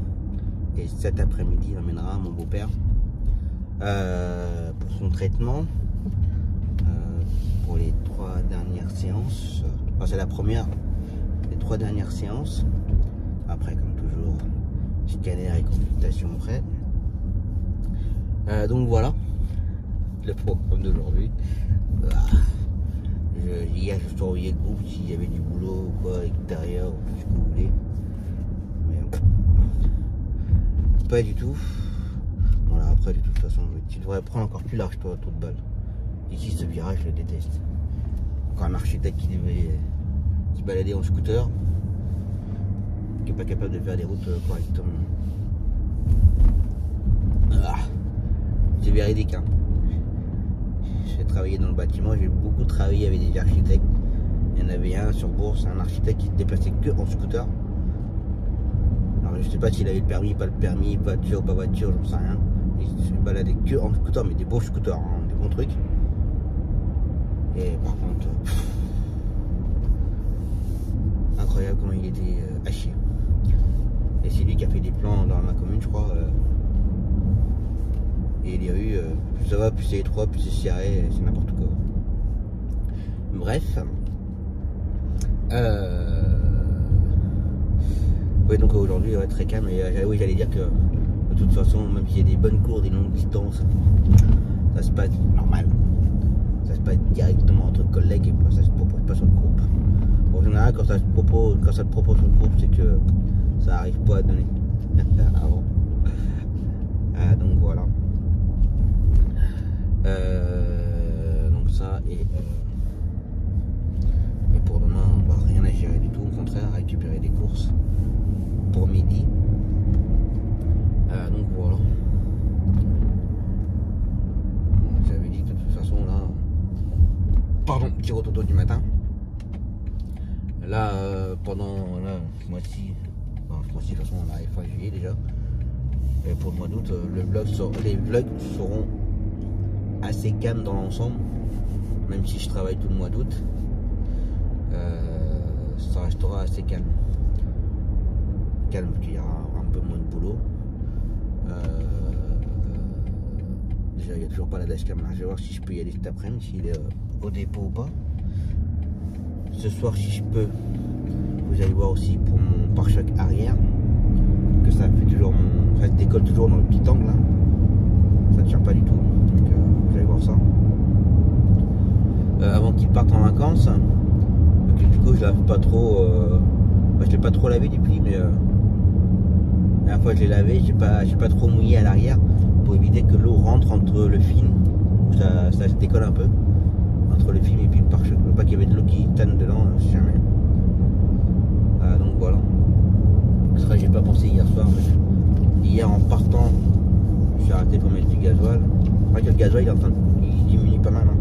Et cet après-midi, il emmènera mon beau-père pour son traitement. Pour les 3 dernières séances. Enfin, c'est la première. Les 3 dernières séances. Après, comme toujours, scanner et consultation après. Donc voilà le programme d'aujourd'hui. Hier, je surveillais le groupe s'il y avait du boulot ou quoi, à l'extérieur, ou tout ce que vous voulez. Mais pas du tout. Voilà, après, de toute façon, tu devrais prendre encore plus large, toi, toute balle. Ici, ce virage, je le déteste. Encore un architecte qui devait se balader en scooter, qui n'est pas capable de faire des routes correctement. C'est véridique, hein. J'ai travaillé dans le bâtiment, j'ai beaucoup travaillé avec des architectes. Il y en avait un sur Bourse, un architecte qui se déplaçait que en scooter. Alors je sais pas s'il avait le permis, pas le permis, voiture, pas voiture, j'en sais rien. Il se baladait que en scooter, mais des beaux scooters, hein, des bons trucs. Et par contre, incroyable comment il était à chier. Et c'est lui qui a fait des plans dans ma commune, je crois. Et il y a eu, plus ça va, plus c'est étroit, plus c'est serré, c'est n'importe quoi. Bref. Ouais, donc aujourd'hui, ouais, très calme. Et oui, j'allais dire que de toute façon, même s'il y a des bonnes courses, des longues distances, ça se passe normal. Ça se passe directement entre collègues et ça se propose pas sur le groupe. En général, quand ça te propose sur le groupe, c'est que ça arrive pas à donner avant. Donc voilà. Donc ça et pour demain, bah, rien à gérer du tout, au contraire, récupérer des courses pour midi. Donc voilà. J'avais dit de toute façon là. Pardon, petit rototo du matin. Là, pendant ce mois-ci, de toute façon on arrive fin juillet déjà. Et pour le mois d'août, les vlogs seront assez calmes dans l'ensemble. Même si je travaille tout le mois d'août, ça restera assez calme. Calme, parce qu'il y aura un peu moins de boulot. Déjà, il n'y a toujours pas la dashcam là. Je vais voir si je peux y aller cet après-midi, s'il est au dépôt ou pas. Ce soir, si je peux, vous allez voir aussi pour mon pare-choc arrière, que ça fait toujours ça se décolle toujours dans le petit angle là. Ça ne tient pas du tout. Donc vous allez voir ça. Avant qu'il parte en vacances, donc, du coup je lave pas trop. Je l'ai pas trop lavé depuis, mais la dernière fois je l'ai lavé, j'ai pas trop mouillé à l'arrière pour éviter que l'eau rentre entre le film, ça se décolle un peu entre le film et puis le pare-choc. Pas qu'il y avait de l'eau qui tanne dedans, si jamais. Donc voilà. Ça, j'ai pas pensé hier soir, mais hier en partant, je suis arrêté pour mettre du gasoil. Je crois que le gasoil il diminue pas mal. Hein.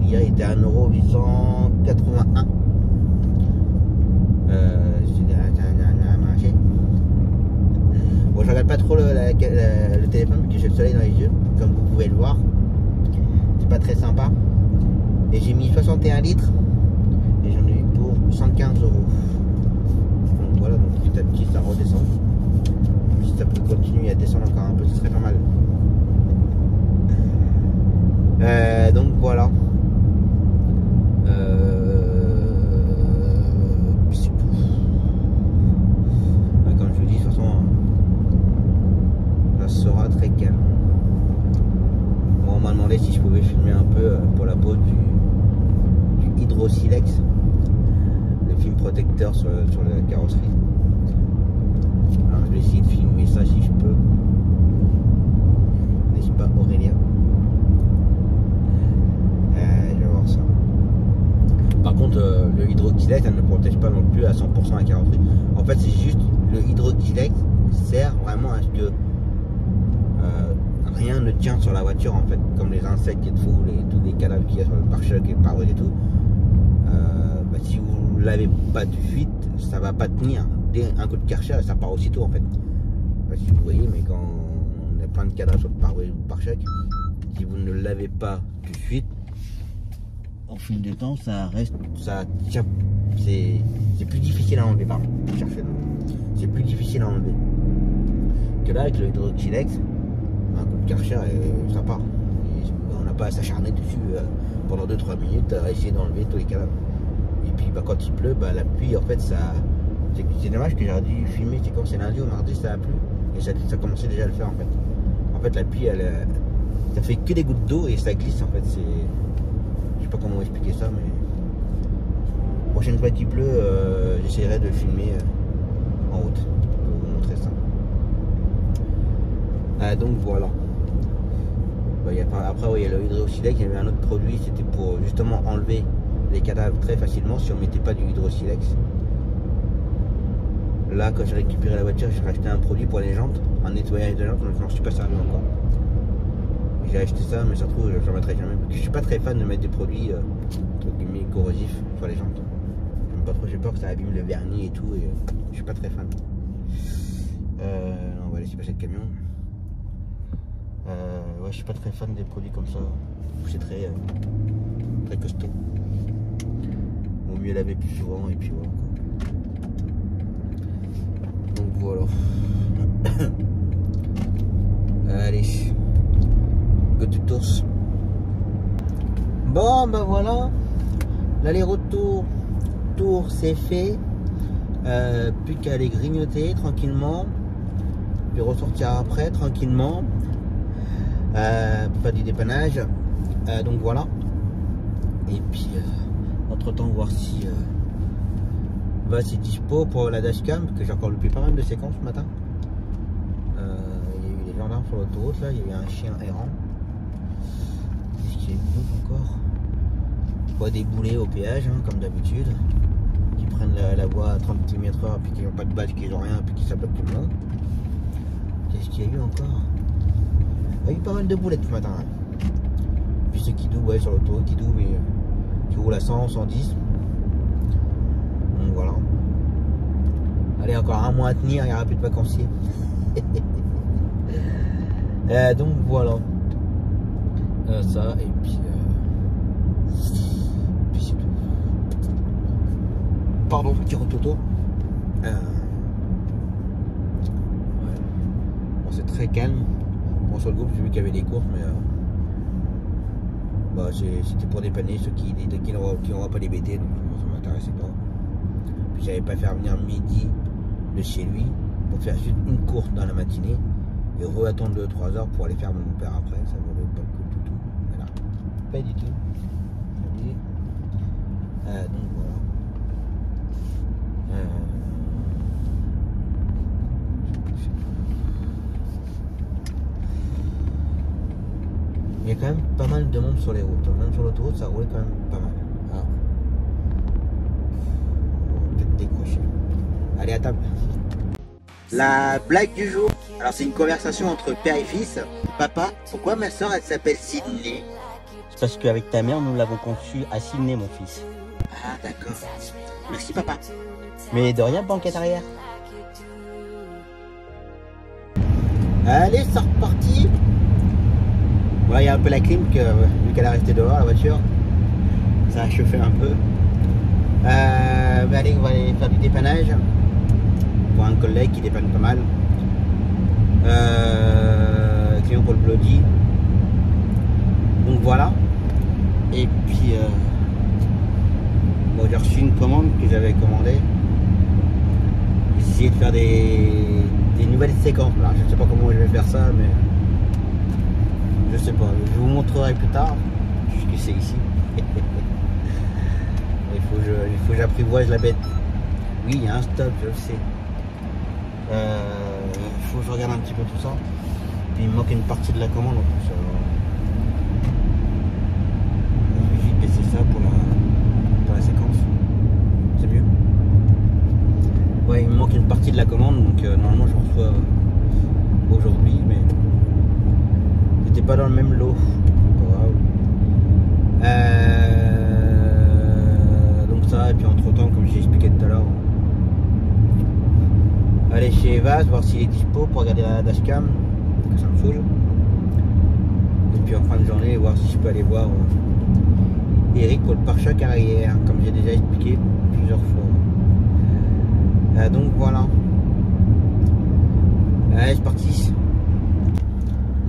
Hier il était à 1,881 €. Bon, je regarde pas trop le téléphone parce que j'ai le soleil dans les yeux, comme vous pouvez le voir. C'est pas très sympa. Et j'ai mis 61 litres et j'en ai eu pour 115 €. Donc voilà, donc petit à petit ça redescend. Si ça peut continuer à descendre encore un peu, ce serait pas mal. Donc voilà. C'est tout. Comme je vous dis, de toute façon, ça sera très calme. Bon, on m'a demandé si je pouvais filmer un peu pour la pause du Hydro-Silex, le film protecteur sur la carrosserie. Alors je vais essayer de filmer ça si je peux. pas Aurélien. Je vais voir ça. Par contre, le hydroxylex, elle ne protège pas non plus à 100% la carrosserie. En fait, c'est juste le hydroxylex sert vraiment à ce que rien ne tient sur la voiture, en fait, comme les insectes et tout, tous les cadavres qu'il y a sur le pare-choc et le pare-brise et tout. Si vous ne l'avez pas de suite, ça va pas tenir. Dès un coup de Karcher, ça part aussitôt, en fait. Je sais pas si vous voyez, mais quand on a plein de cadavres sur le pare-brise ou le pare-choc, si vous ne l'avez pas tout de suite, au fil du temps, ça reste, c'est plus difficile à enlever, pardon, c'est plus difficile à enlever que là avec le hydroxylex, un coup de Karcher et ça part. Et on n'a pas à s'acharner dessus pendant 2-3 minutes à essayer d'enlever tous les cadavres. Et puis quand il pleut, la pluie, en fait, ça, c'est dommage que j'aurais dû filmer, c'est quand c'est lundi ou mardi ça a plu et ça commençait déjà à le faire, en fait. En fait, la pluie, ça fait que des gouttes d'eau et ça glisse, en fait. Je sais pas comment expliquer ça, mais la prochaine fois qu'il pleut, j'essaierai de filmer en route pour vous montrer ça. Donc voilà. Après, il y a le hydroxylex, il y avait un autre produit, c'était pour justement enlever les cadavres très facilement si on mettait pas du hydroxylex. Là, quand j'ai récupéré la voiture, j'ai racheté un produit pour les jantes, un nettoyage de jantes, donc je m'en suis pas servi encore. J'ai acheté ça, mais ça se trouve, je n'en mettrai jamais. Parce que je suis pas très fan de mettre des produits entre guillemets corrosifs sur les jantes. J'aime pas trop, j'ai peur que ça abîme le vernis et tout, et je suis pas très fan. On va laisser passer le camion. Ouais, je suis pas très fan des produits comme ça. C'est très costaud. Vaut mieux laver plus souvent et puis voilà. Donc voilà. Allez. Go to tours. Bon, voilà. L'aller-retour tour c'est fait. Plus qu'à aller grignoter tranquillement. Puis ressortir après tranquillement. Pour faire du dépannage. Donc voilà. Et puis entre temps voir si c'est dispo pour la dashcam, que j'ai encore loupé pas mal de séquences ce matin. Il y a eu des gendarmes sur l'autoroute là, il y a eu un chien errant. Qu'est-ce qu'il y a eu d'autre encore? Pas des boulets au péage comme d'habitude, qui prennent la voie à 30 km/h puis qui n'ont pas de badge, qui n'ont rien, puis qui s'appellent tout le monde. Qu'est-ce qu'il y a eu encore? Il y a eu pas mal de boulettes ce matin. Puis ceux qui douent sur l'autoroute, qui douent, mais qui roulent à 100, 110. Donc voilà. Allez, encore un mois à tenir, il n'y aura plus de vacanciers. Donc voilà. Ça, et puis c'est tout. Pardon, petit rototo. Ouais. Bon, c'est très calme. Bon, sur le groupe, j'ai vu qu'il y avait des courses, mais c'était pour dépanner ceux qui n'auront pas les BT, donc ça m'intéressait pas. Puis j'avais pas fait venir midi de chez lui pour faire juste une course dans la matinée et re-attendre 2-3 heures pour aller faire mon père après. Ça ne valait pas le coup du tout. Voilà. Pas du tout. Donc voilà. Il y a quand même pas mal de monde sur les routes. Même sur l'autoroute, ça roulait quand même pas mal. Ah. On va peut-être décrocher. Allez, à table. La blague du jour. Alors, c'est une conversation entre père et fils. Papa, pourquoi ma soeur, elle s'appelle Sydney? C'est parce qu'avec ta mère, nous l'avons conçue à Sydney, mon fils. Ah, d'accord. Merci, papa. Mais de rien, banquette arrière. Allez, c'est reparti. Voilà, il y a un peu la clim, vu qu'elle a resté dehors, la voiture. Ça a chauffé un peu. Allez, on va aller faire du dépannage. Pour un collègue qui dépanne pas mal. Client pour le Bloody. Donc voilà. Et puis, bon, j'ai reçu une commande que j'avais commandée. J'ai essayé de faire des nouvelles séquences. Là, je ne sais pas comment je vais faire ça, mais je sais pas. Je vous montrerai plus tard ce que c'est ici. Il faut que j'apprivoise la bête. Oui, il y a un stop, je le sais. Il faut que je regarde un petit peu tout ça. puis il me manque une partie de la commande en plus. Je vais juste baisser ça pour la séquence. C'est mieux. Ouais, il me manque une partie de la commande, donc normalement je reçois aujourd'hui, mais c'était pas dans le même lot. Wow. Donc ça, et puis entre temps, comme j'ai expliqué tout à l'heure, aller chez Evas, voir s'il est dispo pour regarder la dashcam, que ça me saoule. Et puis en fin de journée, voir si je peux aller voir Eric pour le pare-choc arrière, comme j'ai déjà expliqué plusieurs fois. Donc voilà. Allez, c'est parti.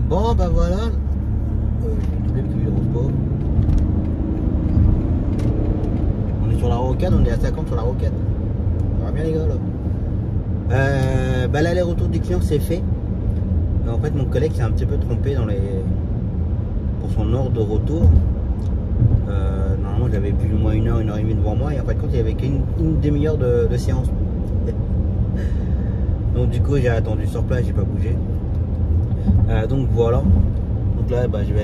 Bon, bah voilà. Je vais doubler plus le repos. On est sur la rocade, on est à 50 sur la rocade. Ça va bien les gars là. Bah, l'aller-retour du client c'est fait. En fait mon collègue s'est un petit peu trompé pour son ordre de retour. Normalement j'avais plus ou moins une heure et demie devant moi, et en fait compte il y avait qu'une demi-heure de séance. Donc du coup j'ai attendu sur place, j'ai pas bougé. Donc voilà. Donc là bah, je vais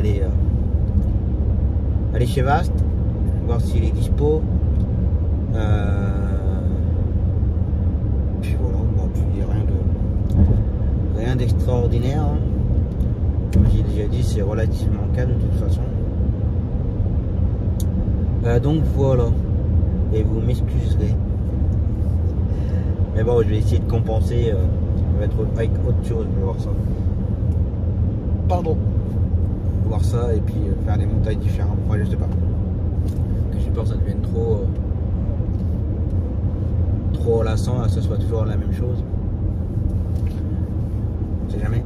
aller chez Vast, voir s'il est dispo. Puis voilà, bon, puis rien d'extraordinaire. Hein. Comme j'ai déjà dit, c'est relativement calme de toute façon. Donc voilà. Et vous m'excuserez. Mais bon, je vais essayer de compenser avec autre chose. Je vais voir ça. Pardon. Voir ça et puis faire des montages différents. Enfin, je sais pas. Que j'ai peur que ça devienne trop lassant, que ce soit toujours la même chose. On sait jamais.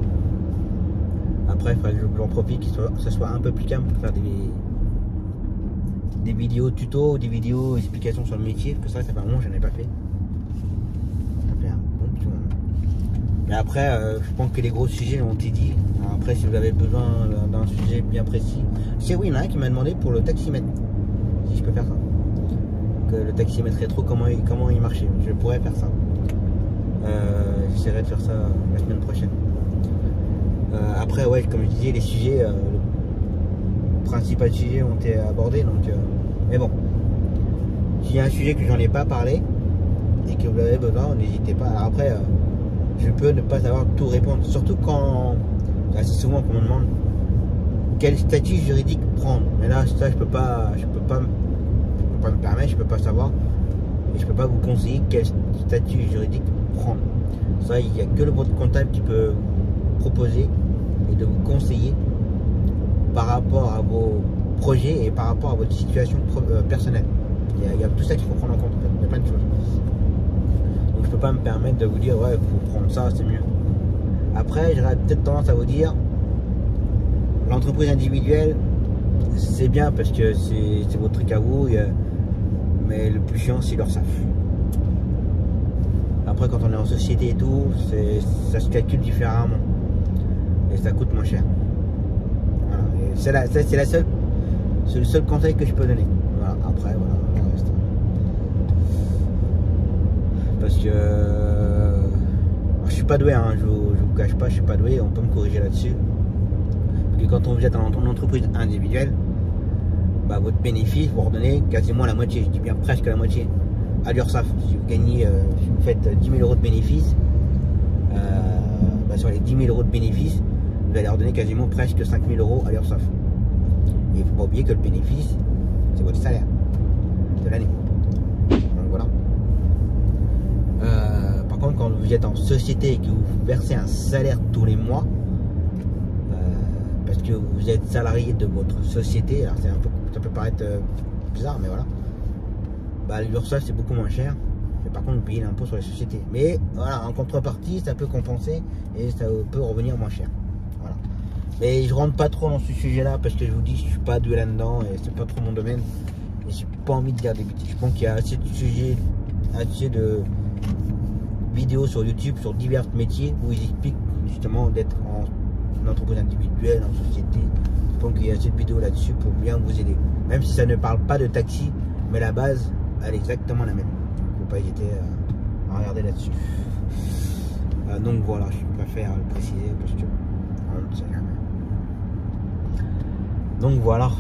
Après, il faudrait que j'en profite, que ce soit un peu plus calme pour faire des vidéos tuto ou des vidéos explications sur le métier, parce que ça fait un moment que je n'en ai pas fait. Ça fait un bon petit moment. Mais après, je pense que les gros sujets ont été dit. Après, si vous avez besoin d'un sujet bien précis, c'est oui, il y en a un qui m'a demandé pour le taximètre, si je peux faire ça. Que le taximètre rétro, comment il marchait. Je pourrais faire ça. J'essaierai de faire ça la semaine prochaine. Après, ouais, comme je disais, les sujets, le principal sujet ont été abordés. Donc, mais bon, s'il y a un sujet que j'en ai pas parlé et que vous avez besoin, n'hésitez pas. Alors après, je peux ne pas savoir tout répondre. Surtout quand, assez souvent, qu'on me demande quel statut juridique prendre. Mais là, ça, je peux pas me permettre, je peux pas savoir et je peux pas vous conseiller quel statut juridique prendre. Ça, il n'y a que votre comptable qui peut vous proposer et de vous conseiller par rapport à vos projets et par rapport à votre situation personnelle. Il y a tout ça qu'il faut prendre en compte. Il y a plein de choses. Donc je peux pas me permettre de vous dire ouais, il faut prendre ça, c'est mieux. Après, j'aurais peut-être tendance à vous dire l'entreprise individuelle, c'est bien parce que c'est votre truc à vous. Mais le plus chiant, c'est leur SAF. Après, quand on est en société et tout, ça se calcule différemment. Et ça coûte moins cher. Voilà. C'est le seul conseil que je peux donner. Voilà. Après, voilà, le reste. Parce que je suis pas doué, hein, je vous cache pas, je suis pas doué, on peut me corriger là-dessus. Parce que quand vous êtes en entreprise individuelle, bah, votre bénéfice, vous redonnez quasiment la moitié, je dis bien presque la moitié à l'URSSAF. Si vous gagnez, si vous faites 10 000 euros de bénéfice, bah, sur les 10 000 euros de bénéfice, vous allez redonner quasiment presque 5 000 euros à l'URSSAF. Et il ne faut pas oublier que le bénéfice, c'est votre salaire de l'année. Donc voilà. Par contre, quand vous êtes en société et que vous versez un salaire tous les mois, parce que vous êtes salarié de votre société, alors ça peut paraître bizarre, mais voilà. Bah, l'URSSAF c'est beaucoup moins cher. Mais par contre, vous payez l'impôt sur les sociétés. Mais voilà, en contrepartie, ça peut compenser et ça peut revenir moins cher. Voilà. Mais je rentre pas trop dans ce sujet-là parce que je vous dis, je suis pas doué là-dedans et c'est pas trop mon domaine. Et j'ai pas envie de dire des bêtises. Je pense qu'il y a assez de sujets, assez de vidéos sur YouTube sur divers métiers où ils expliquent justement d'être en entreprise individuelle, en société. Je pense qu'il y a assez de vidéos là-dessus pour bien vous aider. Même si ça ne parle pas de taxi, mais la base, elle est exactement la même. Il ne faut pas hésiter à regarder là-dessus. Donc voilà, je préfère le préciser parce que on ne sait jamais. Donc voilà.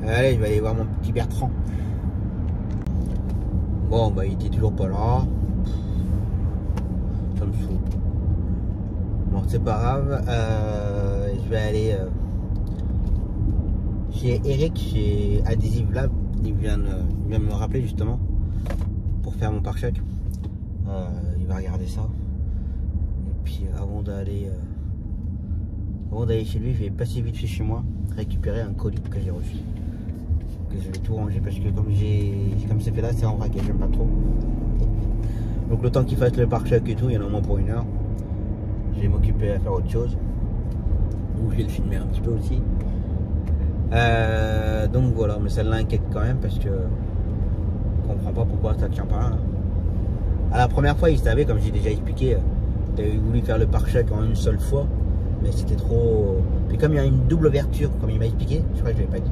Allez, je vais aller voir mon petit Bertrand. Bon, bah il était toujours pas là. Ça me saoule. Bon, c'est pas grave. Je vais aller chez Eric, chez Adhesive Lab. Il vient de me rappeler justement pour faire mon pare-choc. Il va regarder ça. Et puis avant d'aller chez lui, je vais passer vite fait chez moi, récupérer un colis que j'ai reçu. Que je vais tout ranger parce que comme c'est fait là, c'est en vrac et j'aime pas trop. Donc le temps qu'il fasse le pare-choc et tout, il y en a au moins pour 1 heure. Je vais m'occuper à faire autre chose. Ou je vais le filmer un petit peu aussi. Donc voilà, mais ça l'inquiète quand même parce que je comprends pas pourquoi ça tient pas là. À la première fois, il savait, comme j'ai déjà expliqué, il avait voulu faire le pare-choc en une seule fois, mais c'était trop. Puis comme il y a une double ouverture, comme il m'a expliqué, je crois que je l'avais pas dit.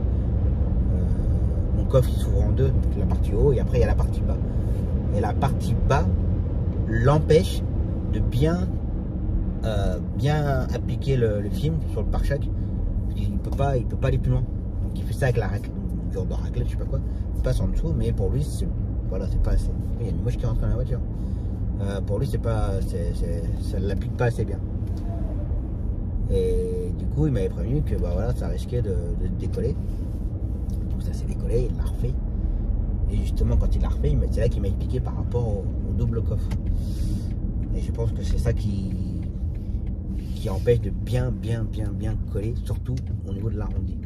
Mon coffre il s'ouvre en deux, donc la partie haut et après il y a la partie bas. Et la partie bas l'empêche de bien appliquer le film sur le pare-choc. Il peut pas aller plus loin. Donc il fait ça avec la raclette, une genre de raclette, je sais pas quoi. Il passe en dessous, mais pour lui, voilà, c'est pas assez. Il y a une mouche qui rentre dans la voiture. Pour lui, ça ne l'applique pas assez bien. Et du coup, il m'avait prévenu que bah voilà, ça risquait de décoller. Donc ça s'est décollé, il l'a refait. Et justement, quand il l'a refait, c'est là qu'il m'a expliqué par rapport au double coffre. Et je pense que c'est ça qui empêche de bien coller, surtout au niveau de l'arrondi.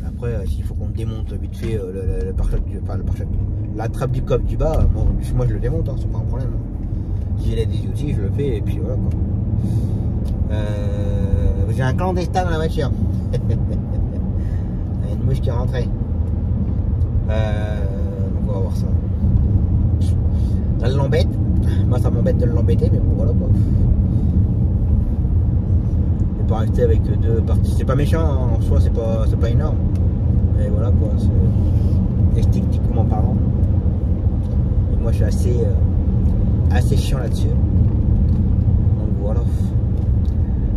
Après, s'il faut qu'on démonte vite fait le pare-choc, la trappe du coffre du bas, moi je le démonte, hein, c'est pas un problème. Si j'ai des outils, je le fais et puis voilà quoi. J'ai un clandestin dans la voiture. Il y a une mouche qui est rentrée. Donc on va voir ça. Ça l'embête. Moi ça m'embête de l'embêter, mais bon voilà quoi. Je vais pas rester avec deux parties. C'est pas méchant hein, en soi, c'est pas énorme. Mais voilà quoi, c'est esthétiquement parlant. Et moi je suis assez chiant là-dessus. Donc voilà.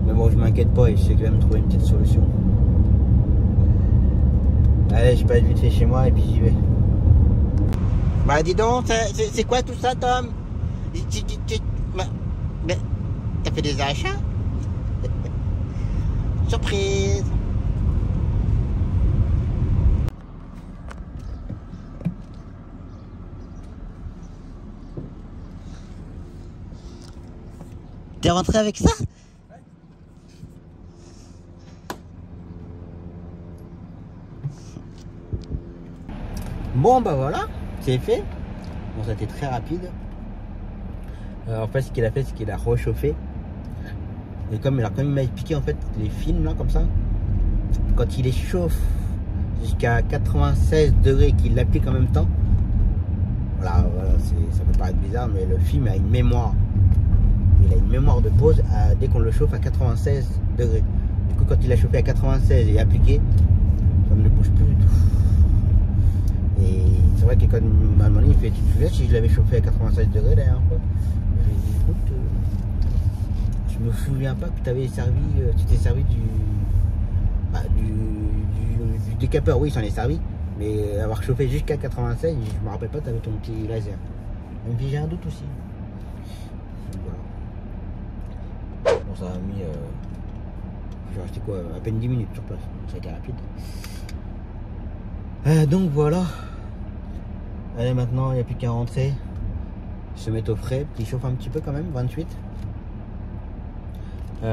Mais bon, je m'inquiète pas et je sais quand même trouver une petite solution. Allez, je passe vite fait chez moi et puis j'y vais. Bah dis donc, c'est quoi tout ça, Tom? Mais t'as fait des achats? Surprise! T'es rentré avec ça? Bon bah voilà, c'est fait. Bon, ça a été très rapide. En fait, ce qu'il a fait, c'est qu'il a réchauffé. Et comme il m'a expliqué, en fait, les films là, comme ça, quand il les chauffe jusqu'à 96 degrés, qu'il l'applique en même temps, voilà, ça peut paraître bizarre, mais le film a une mémoire. Il a une mémoire de pause dès qu'on le chauffe à 96 degrés. Du coup, quand il a chauffé à 96 et appliqué, ça ne bouge plus du tout. Et c'est vrai que quand il fait, tu te souviens si je l'avais chauffé à 96 degrés d'ailleurs, je lui ai dit écoute, je me souviens pas que tu t'es servi du décapeur, oui, il s'en est servi, mais avoir chauffé jusqu'à 96, je me rappelle pas, tu avais ton petit laser. Même si j'ai un doute aussi. Voilà. Bon, ça a mis, j'ai resté quoi, à peine 10 minutes sur place, ça a été rapide. Donc voilà. Allez, maintenant il n'y a plus qu'à rentrer, se mettre au frais, qui chauffe un petit peu quand même, 28.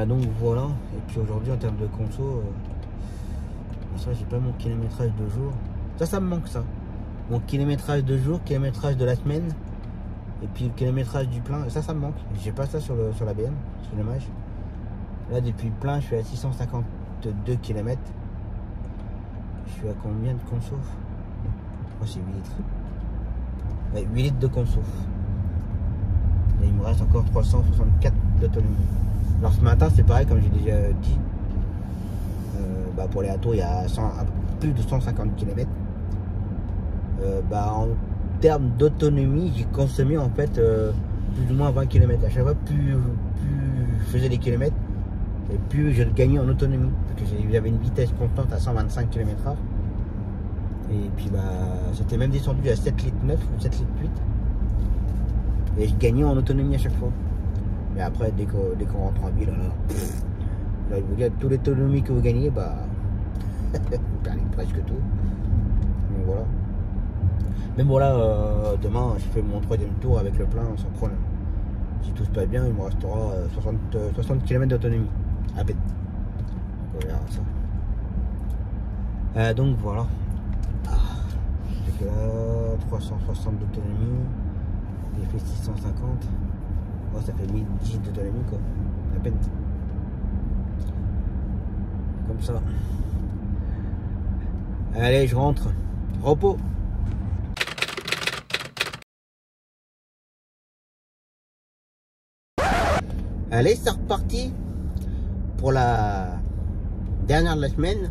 Donc voilà. Et puis aujourd'hui en termes de conso, ça j'ai pas mon kilométrage de jour. Ça me manque ça. Mon kilométrage de jour, kilométrage de la semaine, et puis le kilométrage du plein, ça me manque. J'ai pas ça sur la BM, c'est dommage. Là depuis le plein je suis à 652 km. Je suis à combien de conso? Je crois que c'est 8 litres. Ouais, 8 litres de conso. Et il me reste encore 364 d'autonomie. Alors ce matin c'est pareil comme j'ai déjà dit. Pour les retours il y a plus de 150 km. En termes d'autonomie j'ai consommé en fait plus ou moins 20 km. À chaque fois plus je faisais des kilomètres, et plus je gagnais en autonomie. Parce que j'avais une vitesse constante à 125 km/h. Et puis bah c'était même descendu à 7 litres 9 ou 7 litres 8. Et je gagnais en autonomie à chaque fois. Mais après dès qu'on rentre en ville, là vous dire toute l'autonomie que vous gagnez, bah vous perdez presque tout. Donc voilà. Mais bon là demain je fais mon 3e tour avec le plein sans problème. Si tout se passe bien, il me restera 60 km d'autonomie. À peine. Donc on verra ça. Donc voilà. J'ai fait là 360 d'autonomie. J'ai fait 650. Oh, ça fait 1010 d'autonomie quoi. À peine. Comme ça. Allez, je rentre. Repos. Allez, c'est reparti pour la dernière de la semaine.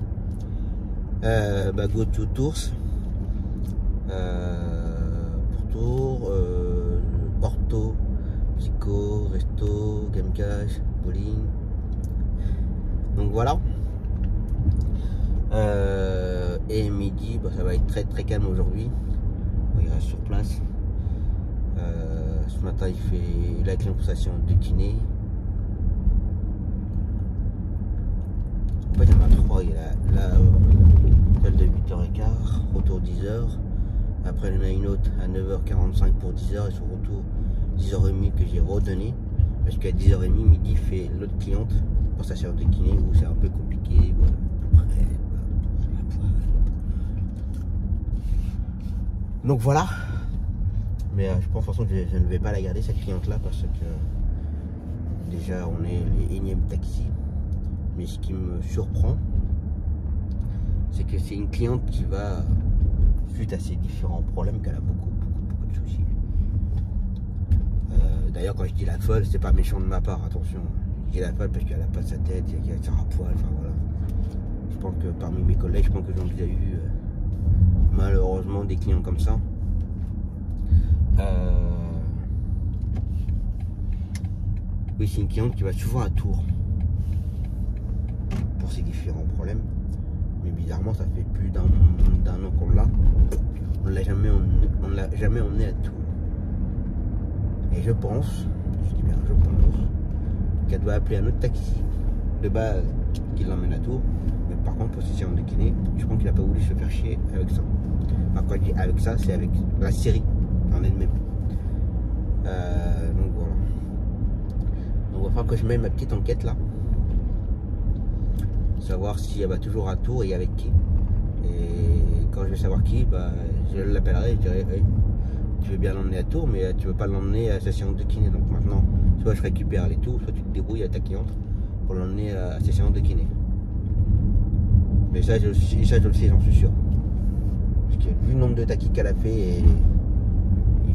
Go to Tours. Pour Tours, ortho, psycho, resto, game cash, bowling. Donc voilà. Et midi, ça va être très très calme aujourd'hui. Il reste sur place. Ce matin, il fait la conversation de kiné. En fait, il y en a 3. Il y a celle de 8h15, retour 10h. Après, il y en a une autre à 9h45 pour 10h et son retour 10h30 que j'ai redonné. Parce qu'à 10h30, midi, il fait l'autre cliente pour sa séance de kiné où c'est un peu compliqué. Voilà. Après, donc voilà. Mais je pense de toute façon que je ne vais pas la garder cette cliente là parce que déjà on est les énièmes taxis. Mais ce qui me surprend, c'est que c'est une cliente qui va, suite à ses différents problèmes, qu'elle a beaucoup de soucis. D'ailleurs, quand je dis la folle, c'est pas méchant de ma part, attention. Je dis la folle parce qu'elle a pas sa tête, qu'elle tire à poil, enfin voilà. Je pense que parmi mes collègues, je pense que j'en ai déjà eu malheureusement des clients comme ça. Oui, c'est une cliente qui va souvent à Tours pour ses différents problèmes, mais bizarrement ça fait plus d'un an qu'on l'a. On l'a jamais emmené à Tours. Et je pense, je dis bien je pense, qu'elle doit appeler un autre taxi de base qui l'emmène à Tours. Mais par contre pour ses séances de kiné, je pense qu'il n'a pas voulu se faire chier avec ça. Enfin quand je dis avec ça, c'est avec la série en elle-même. Donc voilà. Donc il va falloir que je mette ma petite enquête là. Savoir si elle va toujours à Tours et avec qui. Et quand je vais savoir qui, je l'appellerai et je dirai hey, tu veux bien l'emmener à Tours, mais tu veux pas l'emmener à sa séance de kiné. Donc maintenant, soit je récupère les tours, soit tu te débrouilles à ta cliente pour l'emmener à sa séance de kiné. Mais ça, je le sais, j'en suis sûr. Parce que vu le nombre de taquis qu'elle a fait et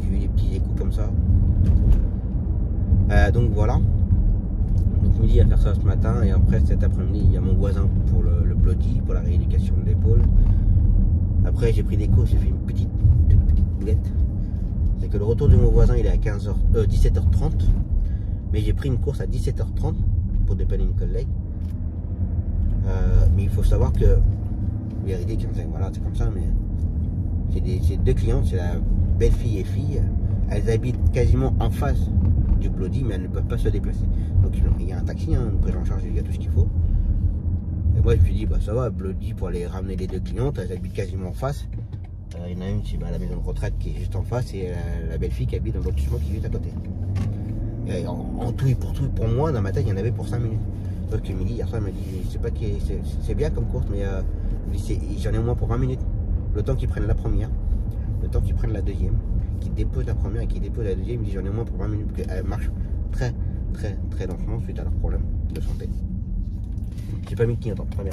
j'ai eu des petits échos comme ça. Donc voilà. Donc je me dis à faire ça ce matin et après cet après-midi il y a mon voisin pour le bloody, pour la rééducation de l'épaule. Après j'ai pris des cours, j'ai fait une toute petite boulette. C'est que le retour de mon voisin il est à 17h30. Mais j'ai pris une course à 17h30 pour dépanner une collègue. Mais il faut savoir que, véridique, voilà c'est comme ça, mais j'ai deux clientes, c'est la belle-fille et fille. Elles habitent quasiment en face du bloody, mais elles ne peuvent pas se déplacer. Donc il y a un taxi, une prise en charge, il y a tout ce qu'il faut. Et moi je me suis dit, ça va, bloody pour aller ramener les deux clientes, elles habitent quasiment en face. Il y en a une qui est à la maison de retraite qui est juste en face et la belle-fille qui habite dans le lotissement qui est juste à côté. Et en tout et pour moi, dans ma tête, il y en avait pour 5 minutes. Donc il me dit, hier soir, il m'a dit, je sais pas qui c'est bien comme course, mais j'en ai au moins pour 20 minutes. Le temps qu'ils prennent la première, le temps qu'ils prennent la deuxième, qu'ils déposent la première et qu'ils déposent la deuxième, il me dit j'en ai au moins pour 20 minutes, parce qu'elle marche très lentement suite à leurs problèmes de santé. J'ai pas mis de client, très bien.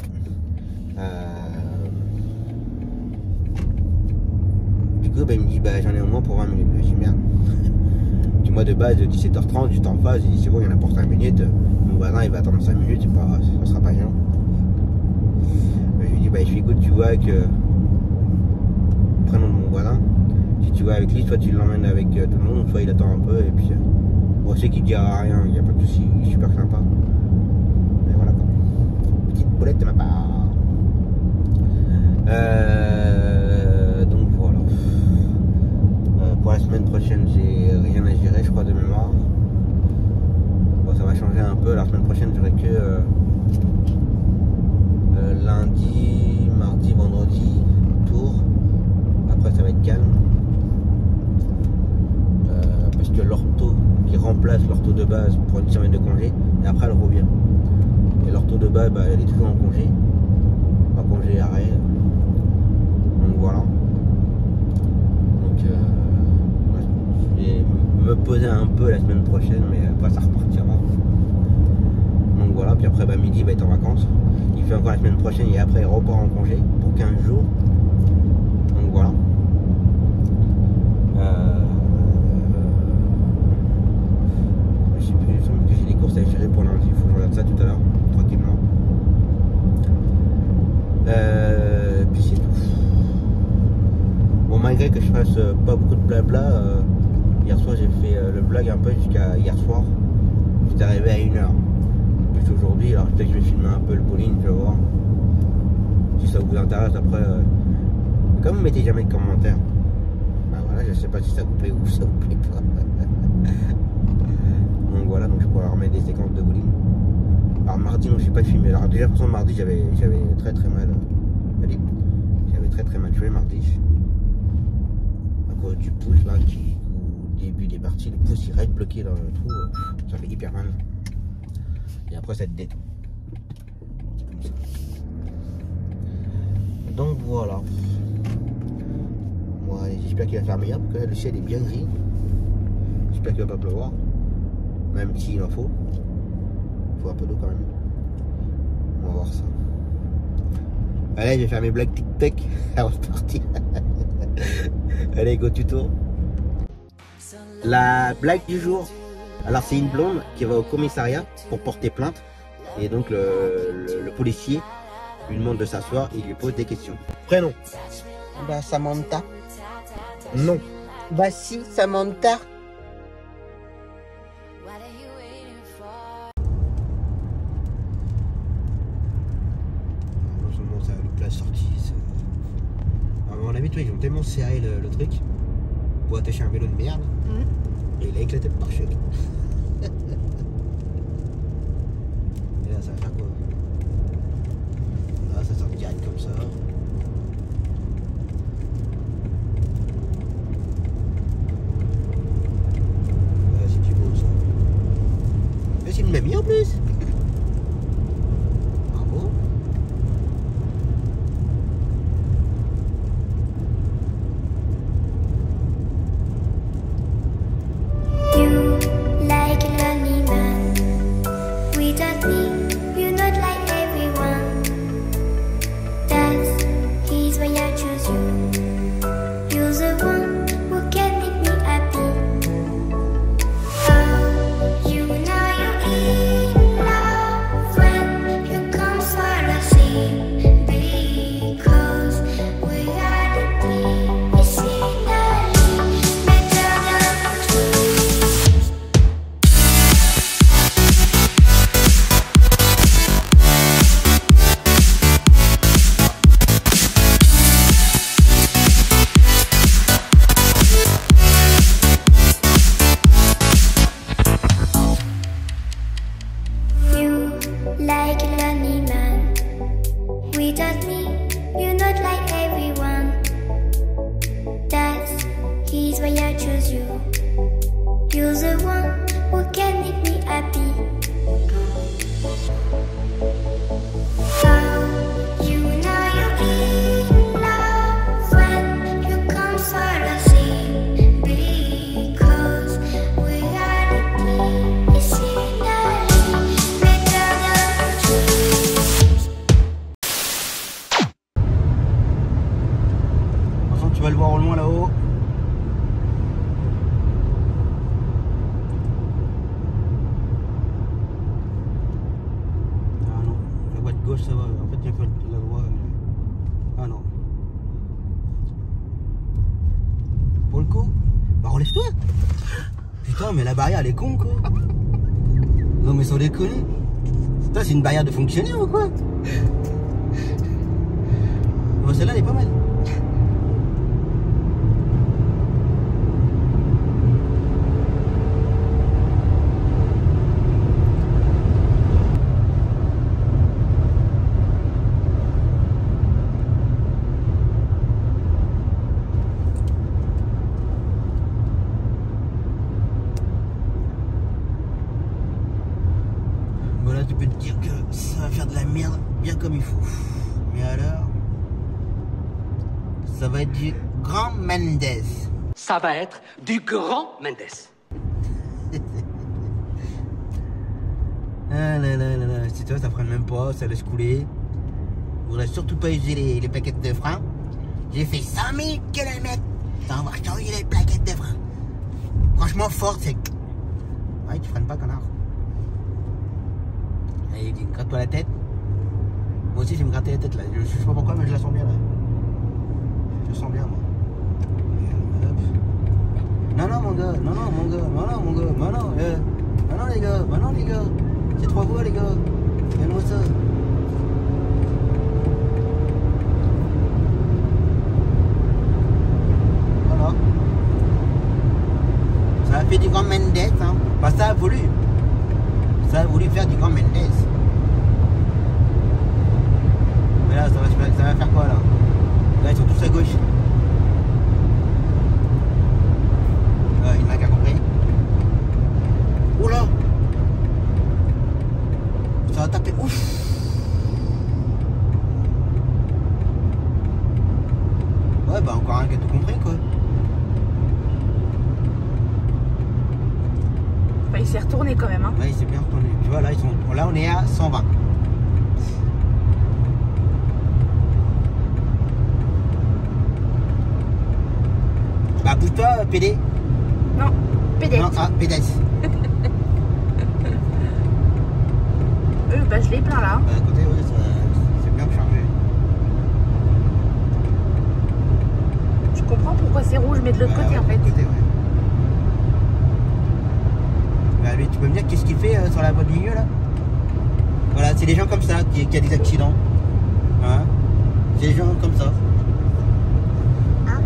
Du coup, il me dit j'en ai au moins pour 20 minutes. Je dis merde. Du mois de base de 17h30, juste en face, il dit c'est bon, il y en a pour 5 minutes. Mon voisin il va attendre 5 minutes, ça sera pas gênant. Je lui dis je suis écoute, tu vois que prénom de mon voisin, si tu vas avec lui, soit tu l'emmènes avec tout le monde, soit il attend un peu et puis Bon, c'est qu'il dira rien, il n'y a pas de souci, il est super sympa. Mais voilà quoi. Petite boulette de ma part. Donc voilà. Pour la semaine prochaine, j'ai rien à gérer, je crois, de mémoire. Bon, ça va changer un peu. La semaine prochaine, j'aurai que lundi, mardi, vendredi, tour. Après, ça va être calme. Parce que l'ortho qui remplace l'ortho de base pour une semaine de congé, et après, elle revient. Et l'ortho de base, bah, elle est toujours en congé. Pas congé, arrêt. Donc voilà. Donc je vais me poser un peu la semaine prochaine, mais après ça repartira. Donc voilà, puis après bah, midi va être en vacances. Il fait encore la semaine prochaine et après il repart en congé pour 15 jours. Donc voilà. Je sais plus, il me semble que j'ai des courses à gérer pour lundi. Il faut que je regarde ça tout à l'heure, tranquillement. Puis c'est tout. Bon, malgré que je fasse pas beaucoup de blabla, hier soir j'ai fait le vlog un peu jusqu'à hier soir. J'étais arrivé à 1h. Plus aujourd'hui, alors peut-être que je vais filmer un peu le bowling, je vais voir. Si ça vous intéresse après. Comme vous mettez jamais de commentaires, bah voilà, je sais pas si ça vous plaît ou ça vous plaît pas. Donc voilà, donc je pourrais remettre des séquences de bowling. Alors mardi non, je n'ai pas filmé. Alors déjà de toute façon mardi j'avais très mal. Allez, j'avais très mal joué mardi. À cause du pouce là qui au début des parties, le pouce il reste bloqué dans le trou, ça fait hyper mal. Et après ça te détend. C'est comme ça. Donc voilà. Moi j'espère qu'il va faire meilleur parce que le ciel est bien gris. J'espère qu'il va pas pleuvoir. Même s'il en faut. Il faut un peu d'eau quand même. On va voir ça. Allez, je vais faire mes blagues TikTok avant de partir. Allez, go tuto. La blague du jour. Alors c'est une blonde qui va au commissariat pour porter plainte. Et donc le policier lui demande de s'asseoir et il lui pose des questions. Prénom. Bah Samantha. Non. Bah si, Samantha. La sortie, à mon avis, ils ont tellement serré le truc pour attacher un vélo de merde et il a éclaté le pare-choc. Et là, ça va faire quoi? Là, ça sort direct comme ça. Là, c'est du beau ça. Mais c'est une mamie en plus. Bravo. Tu vas le voir au loin là-haut. Ah non, la voie de gauche ça va. En fait, il faut la droite. Ah non. Pour le coup, bah relève-toi. putain, mais la barrière elle est con quoi. Non mais sans déconner. Putain, c'est une barrière de fonctionnaire ou quoi? Bon, celle-là elle est pas mal. Voilà, tu peux te dire que ça va faire de la merde bien comme il faut. Mais alors, ça va être du grand Mendes. Ça va être du grand Mendes. Ah là là là là, c'est toi, ça freine même pas, ça laisse couler. Vous voudrez surtout pas user les plaquettes de frein. J'ai fait 100 000 km sans avoir changé les plaquettes de frein. Franchement, fort, c'est... Ouais, tu freines pas, connard. Allez, dis, gratte-toi la tête. Moi aussi, je vais me gratter la tête, là. Je sais pas pourquoi, mais je la sens bien, là. Je la sens bien, moi. Non, non, mon gars, non, non, mon gars, non, non, mon gars, non, non, non, non, les gars, non, non, les gars. C'est 3 voies, les gars. Regarde-moi ça. Voilà. Ça a fait du grand Mendes, hein. Enfin, ça a voulu. Ça a voulu faire du grand Mendes. Mais là, ça va faire quoi, là? Là, ils sont tous à gauche. Il m'a qu'à compris. Oula! Ça va taper. Ouf! Ouais, bah encore un qui a tout compris, quoi. Bah, il s'est retourné quand même, hein. Ouais, il s'est bien retourné. Tu vois, là, là, on est à 120. Bah, bouge-toi, PD. Non, pédette. Non, ah, pédette. Bah, je l'ai plein là. Bah, à côté, ouais, c'est bien chargé. Je comprends pourquoi c'est rouge, mais de l'autre côté ouais, en fait. De l'autre côté, ouais. Bah, lui, tu peux me dire qu'est-ce qu'il fait sur la voie du milieu là? Voilà, c'est des gens comme ça qui a des accidents. Hein? C'est des gens comme ça. Hein?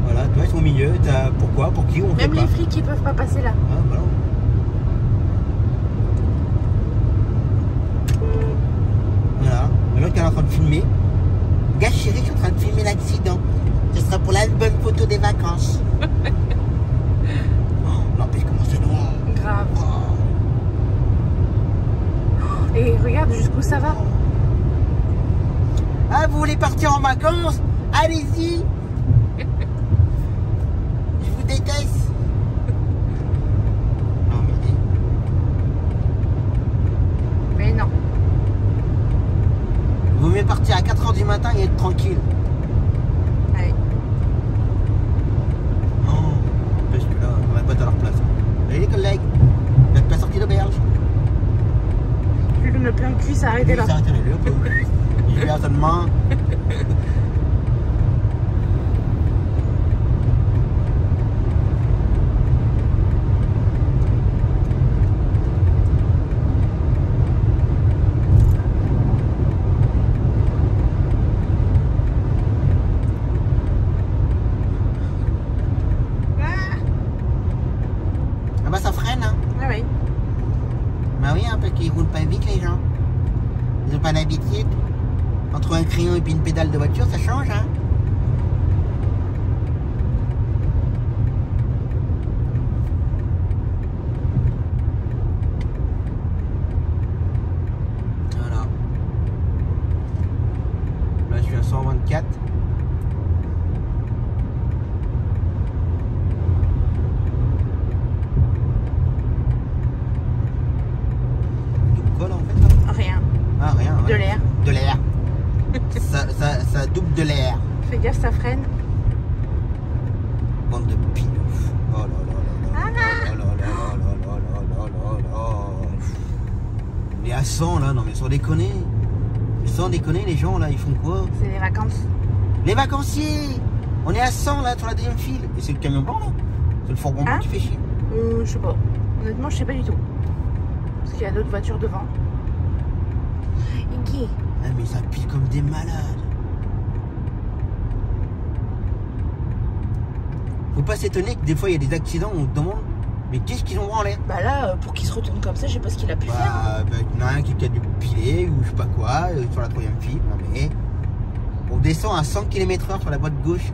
Voilà, toi ils sont au milieu, pourquoi? Pour qui? On fait Même pas. les flics ils peuvent pas passer là. Ah, voilà. Voilà, l'autre qui est en train de filmer. Gars chéri, je suis en train de filmer l'accident. Ce sera pour l'album photo des vacances. Oh, n'empêche comment c'est noir. Grave. Oh. Et regarde jusqu'où ça va. Ah, vous voulez partir en vacances? Allez-y. Je vous déteste. Non, Mais non. vaut mieux partir à 4 h du matin et être tranquille. Allez. Oh, parce que là, on va pas dans leur place. Allez les collègues, vous n'êtes pas sortis d'auberge. Plus le plein de cuisse, arrêtez là. Arrêtez là, je vais à seulement. Ah bah ça freine, hein. Ah oui. Bah oui, hein, parce qu'ils roulent pas vite les gens. Ils ont pas l'habitude. Entre un crayon et puis une pédale de voiture, ça change, hein. Voilà. Là, je suis à 124. Quoi là en fait là? Rien. Ah rien. Ouais. De l'air. De l'air. ça double de l'air. Fais gaffe, ça freine. Bande de pinouf. Oh là là là là. Oh là là là là là là là là. On est à 100 là, non mais sans déconner. Sans déconner, les gens là, ils font quoi? C'est les vacances. Les vacanciers. On est à 100 là sur la deuxième file. Et c'est le camion blanc là. C'est le fourgon blanc Hein? qui fait chier. Je sais pas. Honnêtement, je sais pas du tout. Parce qu'il y a d'autres voitures devant. Iggy. Ah, mais ça pile comme des malades. Faut pas s'étonner que des fois il y a des accidents où on se demande mais qu'est-ce qu'ils ont branlé. Bah là, pour qu'il se retourne comme ça, je sais pas ce qu'il a pu faire. Hein. Bah, il y en a un qui a dû piler ou je sais pas quoi sur la troisième file. Non mais on descend à 100 km/h sur la voie de gauche.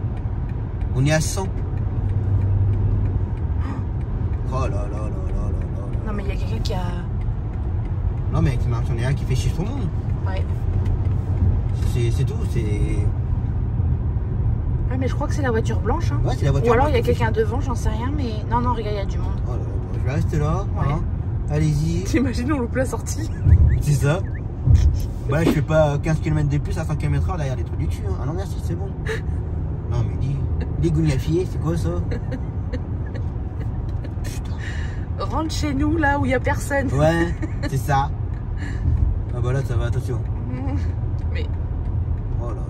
On est à 100. Oh là là là là là là. Non mais il y a quelqu'un qui a... Non mais il y en a un qui fait chier son monde. Ouais. C'est tout, c'est... Ouais mais je crois que c'est la voiture blanche. Hein. Ouais, c'est la voiture Ou alors blanche il y a quelqu'un devant, j'en sais rien, mais... Non, non, regarde, il y a du monde. Oh là là, bon, je vais rester là. Ouais. Hein. Allez-y. T'imagines, on loupe la sortie. C'est ça. Bah je fais pas 15 km de plus à 100 km/h derrière les trucs du cul. Hein. Ah non merci, c'est bon. Non mais dis... Les gougnafiés, c'est quoi ça? Rentre chez nous, là où il y a personne. Ouais, c'est ça. Ah bah là ça va, attention. Mais... Oh là là.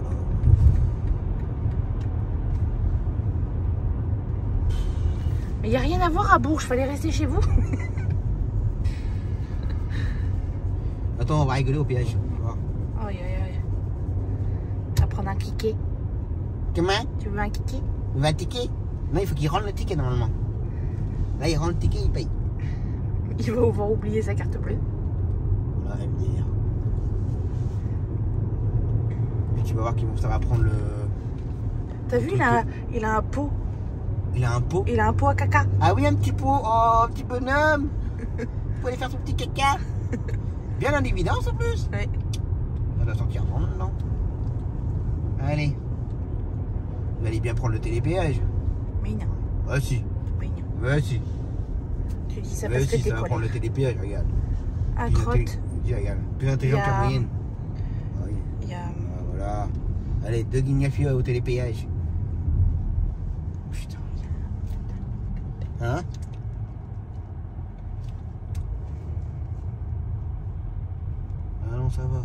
Mais il n'y a rien à voir à Bourges, fallait rester chez vous. Attends, on va rigoler au péage. Aïe aïe aïe. Tu vas prendre un ticket. Comment? Tu veux un ticket? Il va un ticket? Non, il faut qu'il rende le ticket normalement. Là, il rend le ticket, il paye. Il va avoir oublié sa carte bleue. Voilà, MDR. Et tu vas voir que ça va prendre le... T'as vu, il a un pot. Il a un pot? Il a un pot à caca. Ah oui, un petit pot. Oh, petit bonhomme. Pour aller faire son petit caca. Bien en évidence en plus. Ouais. Ça doit sortir bon maintenant. Allez. Vous allez bien prendre le télépéage. Mais non. Ah si. Mais non. Ouais si. Tu dis ça Ouais parce que si, t'es ça va prendre le colère. télépéage, regarde. À Plus crotte. Regarde. Plus intelligent que la moyenne. Ah oui. Il y a... Ah, voilà. Allez, 2 guignafieux au télépéage. Putain. Hein? Ah non, ça va.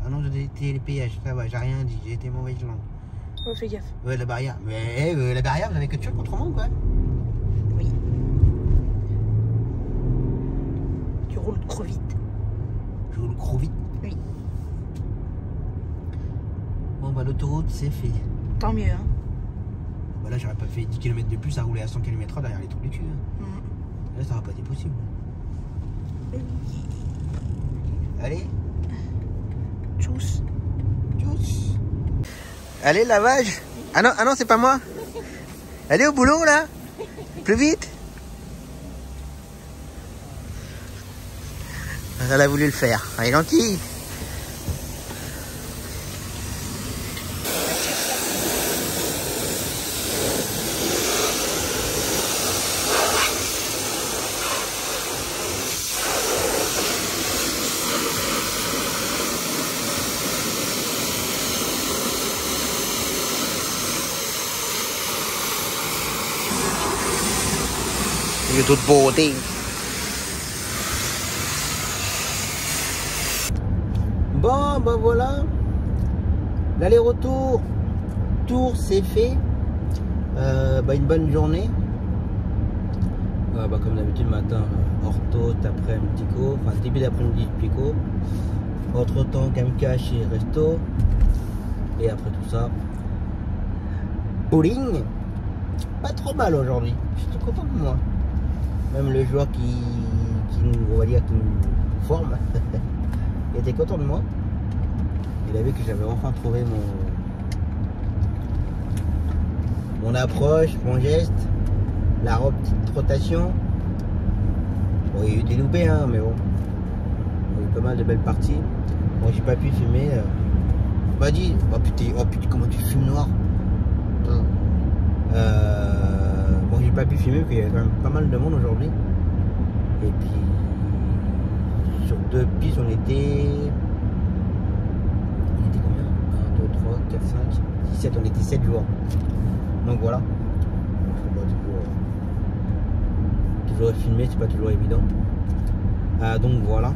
Ah non, j'ai télépéage, ça va, j'ai rien dit, j'ai été mauvaise langue. Oh, fais gaffe. Ouais, la barrière. Mais la barrière, vous avez que de choc contre moi ou quoi? Oui. Tu roules trop vite. Je roule trop vite. Oui. Bon, bah, l'autoroute, c'est fait. Tant mieux, hein. Bah là, j'aurais pas fait 10 km de plus à rouler à 100 km/h derrière les trous du cul. Hein. Là, ça aurait pas été possible. Allez. Tchuss. Tchuss. Allez, lavage. Ah non, c'est pas moi. Allez au boulot, là. Plus vite. Elle a voulu le faire. Elle est gentille. De toute beauté. Bon, ben voilà. L'aller-retour. Tour, c'est fait. Une bonne journée. Comme d'habitude, le matin, ortho, après-midi, enfin début d'après-midi, pico. Entre temps, camcache et resto. Et après tout ça, bowling. Pas trop mal aujourd'hui. Je suis content de moi. Même le joueur qui on va dire, qui nous forme, il était content de moi. Il a vu que j'avais enfin trouvé mon approche, mon geste, la petite rotation. Bon, il y a eu des loupés, hein, mais bon. Il y a eu pas mal de belles parties. Bon, j'ai pas pu filmer. On m'a dit, oh putain, comment tu filmes noir? Bon, j'ai pas pu filmer parce qu'il y avait quand même pas mal de monde aujourd'hui. Et puis sur 2 pistes on était combien? 1, 2, 3, 4, 5, 17, on était 7 joueurs. Donc voilà. Toujours filmer, c'est pas toujours évident. Donc voilà.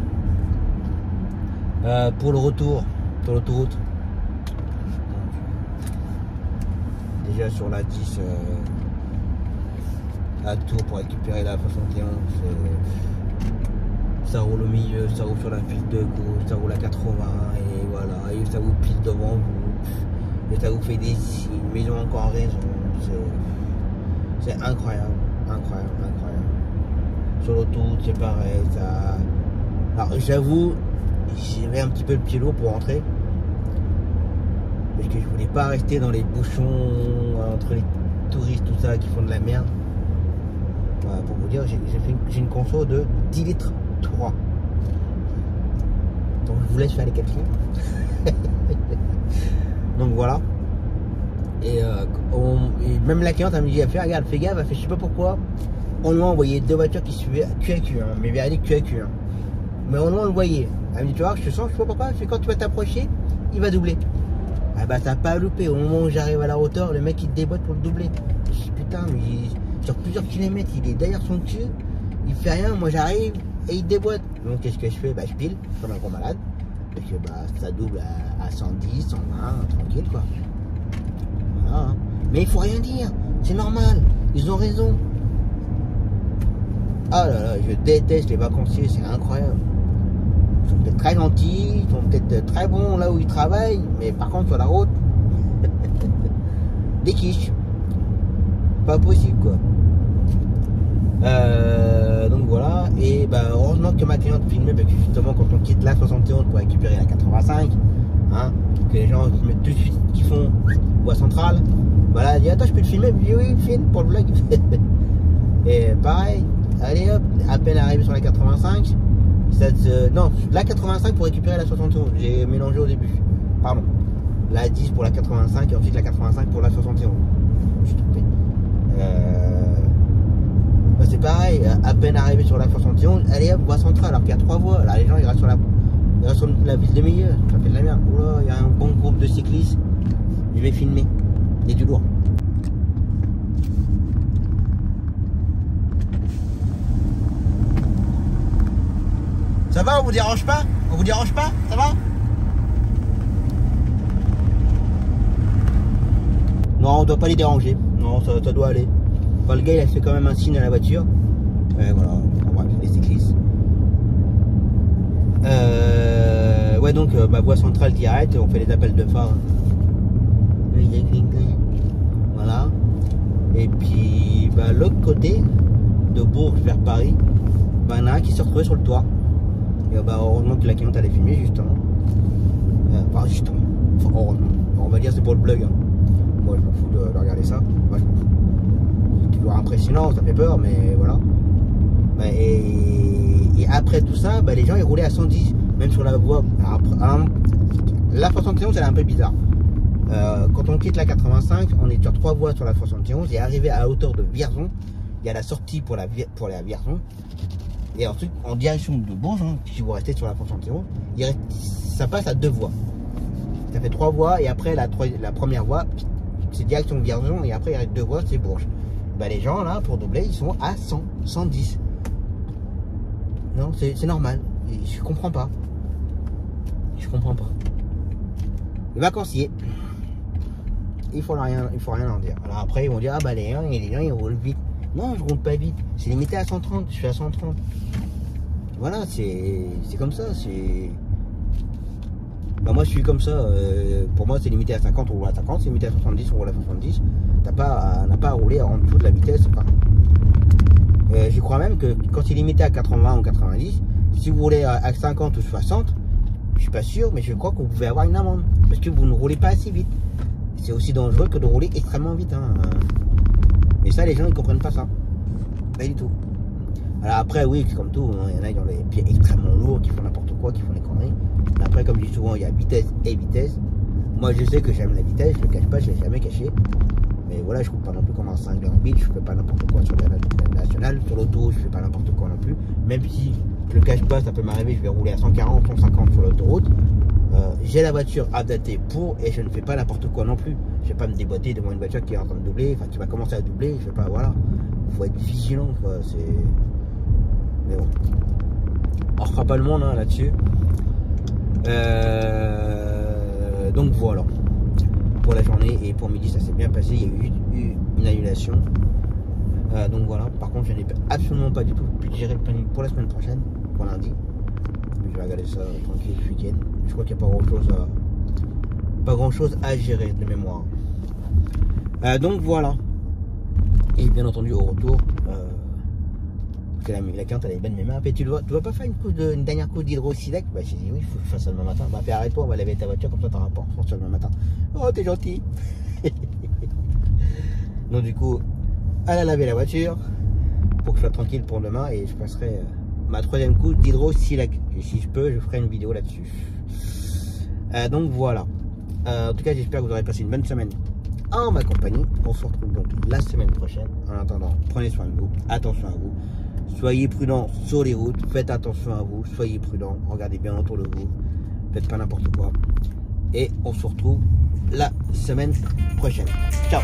Pour le retour sur l'autoroute. Déjà sur la 10. à Tours pour récupérer la 71. Ça roule au milieu, ça roule sur la file de gauche, ça roule à 80 et voilà, et ça vous pile devant vous, et ça vous fait des signes, mais ils ont encore raison. C'est incroyable, incroyable, incroyable. Sur l'autoroute, c'est pareil. Ça... Alors j'avoue, j'avais un petit peu le pied lourd pour rentrer. Parce que je voulais pas rester dans les bouchons entre les touristes, tout ça, qui font de la merde. Voilà, pour vous dire, j'ai une conso de 10 litres 3. Donc je vous laisse faire les calculs. Donc voilà. Et même la cliente elle me dit, elle fait, regarde, fais gaffe, elle fait, je sais pas pourquoi. Au loin on voyait deux voitures qui suivaient QAQ, hein, mais véridique QAQ. Hein. Mais au loin on le voyait. Elle me dit, tu vois, je te sens, je sais pas pourquoi, elle fait, quand tu vas t'approcher, il va doubler. Ah bah t'as pas loupé, au moment où j'arrive à la hauteur, le mec il te déboîte pour le doubler. Je dis putain, mais sur plusieurs kilomètres, il est derrière son cul, il fait rien, moi j'arrive et il déboîte. Donc qu'est-ce que je fais? Bah je pile, comme un gros malade. Parce que bah ça double à 110, 120, tranquille quoi. Voilà. Hein. Mais il faut rien dire, c'est normal, ils ont raison. Ah là là, je déteste les vacanciers, c'est incroyable. Ils sont peut-être très gentils, ils sont peut-être très bons là où ils travaillent, mais par contre sur la route, des quiches. Pas possible quoi. Donc voilà, et bah heureusement que ma cliente filmait, parce que justement quand on quitte la 71 pour récupérer la 85, hein, que les gens se mettent tout de suite qui font voie centrale, voilà, elle dit attends je peux te filmer, je dis oui filme pour le vlog. Et pareil, allez hop, à peine arrivé sur la 85, non, la 85 pour récupérer la 71, j'ai mélangé au début, pardon, la 10 pour la 85 et ensuite la 85 pour la 71, je suis trompé. Bah c'est pareil, à peine arrivé sur la 71, allez hop, voie centrale, alors qu'il y a 3 voies, là les gens ils restent sur la ville de milieu, ça fait de la merde. Oula, il y a un bon groupe de cyclistes, je vais filmer, il y a du lourd. Ça va, on vous dérange pas? On vous dérange pas? Ça va? Non, on doit pas les déranger. Non, ça doit aller. Enfin, le gars, il a fait quand même un signe à la voiture. Voilà, bref, les cyclistes. Ouais, donc, ma voie centrale qui arrête, on fait les appels de phare. Voilà. Et puis, bah, l'autre côté, de Bourges vers Paris, bah, il y en a un qui s'est retrouvé sur le toit. Et bah, heureusement que la cliente allait filmer, justement. Enfin, justement. Enfin, heureusement. On va dire c'est pour le blog. Hein. Moi, je m'en fous de regarder ça. Moi, je m'en fous. C'est toujours impressionnant, ça fait peur, mais voilà. Bah, et après tout ça, bah, les gens ils roulaient à 110, même sur la voie. La 71, elle est un peu bizarre. Quand on quitte la 85, on est sur 3 voies sur la 71 et arrivé à la hauteur de Vierzon, il y a la sortie pour la Vierzon. Et ensuite, en direction de Bourges, hein, si vous restez sur la 71, ça passe à 2 voies. Ça fait 3 voies et après la première voie, c'est direction Vierzon et après il reste 2 voies, c'est Bourges. Bah, les gens là, pour doubler, ils sont à 100, 110. Non, c'est normal. Et je comprends pas. Je comprends pas. Les vacanciers, il faut rien en dire. Alors après, ils vont dire, ah bah les gens ils roulent vite. Non, je roule pas vite. C'est limité à 130, je suis à 130. Voilà, c'est comme ça. Bah moi je suis comme ça. Pour moi c'est limité à 50, on roule à 50. C'est limité à 70, on roule à 70. N'a pas à rouler en dessous de la vitesse. Enfin, je crois même que quand c'est limité à 80 ou 90, si vous roulez à 50 ou 60, je suis pas sûr, mais je crois que vous pouvez avoir une amende. Parce que vous ne roulez pas assez vite. C'est aussi dangereux que de rouler extrêmement vite. Hein. Mais ça, les gens, ils comprennent pas ça. Pas du tout. Alors après, oui, comme tout, hein, il y en a qui ont les pieds extrêmement lourds, qui font n'importe quoi, qui font des conneries. Mais après, comme je dis souvent, il y a vitesse et vitesse. Moi, je sais que j'aime la vitesse, je le cache pas, je l'ai jamais caché. Mais voilà, je ne roule pas non plus comme un cinglé en bite, je fais pas n'importe quoi sur la nationale. Sur l'auto, je fais pas n'importe quoi non plus. Même si je le cache pas, ça peut m'arriver, je vais rouler à 140, 150 sur l'autoroute. J'ai la voiture adaptée pour et je ne fais pas n'importe quoi non plus. Je vais pas me déboîter devant une voiture qui est en train de doubler, enfin qui va commencer à doubler, je vais pas, voilà. Faut être vigilant, quoi, c'est... Mais bon. On refera pas le monde hein, là-dessus. Donc voilà. Pour la journée et pour midi ça s'est bien passé, il y a eu une annulation. Donc voilà, par contre je n'ai absolument pas du tout pu gérer le planning pour la semaine prochaine, pour lundi. Je vais regarder ça tranquille ce week-end. Je crois qu'il n'y a pas grand chose à gérer de mémoire. Donc voilà. Et bien entendu au retour, la cliente elle est bonne mes mains. Tu dois pas faire une dernière couche d'hydrosilec? Bah j'ai dit oui, il faut que je fasse ça demain matin. Bah puis arrête-toi, on va laver ta voiture comme ça t'en rapport pour ça demain matin. Oh t'es gentil. Donc du coup, elle a lavé la voiture pour que je sois tranquille pour demain et je passerai ma troisième couche d'hydrosilec. Et si je peux, je ferai une vidéo là-dessus. Donc voilà. En tout cas, j'espère que vous aurez passé une bonne semaine en ma compagnie. On se retrouve donc la semaine prochaine. En attendant, prenez soin de vous, attention à vous. Soyez prudents sur les routes, faites attention à vous, soyez prudents, regardez bien autour de vous, faites pas n'importe quoi. Et on se retrouve la semaine prochaine. Ciao!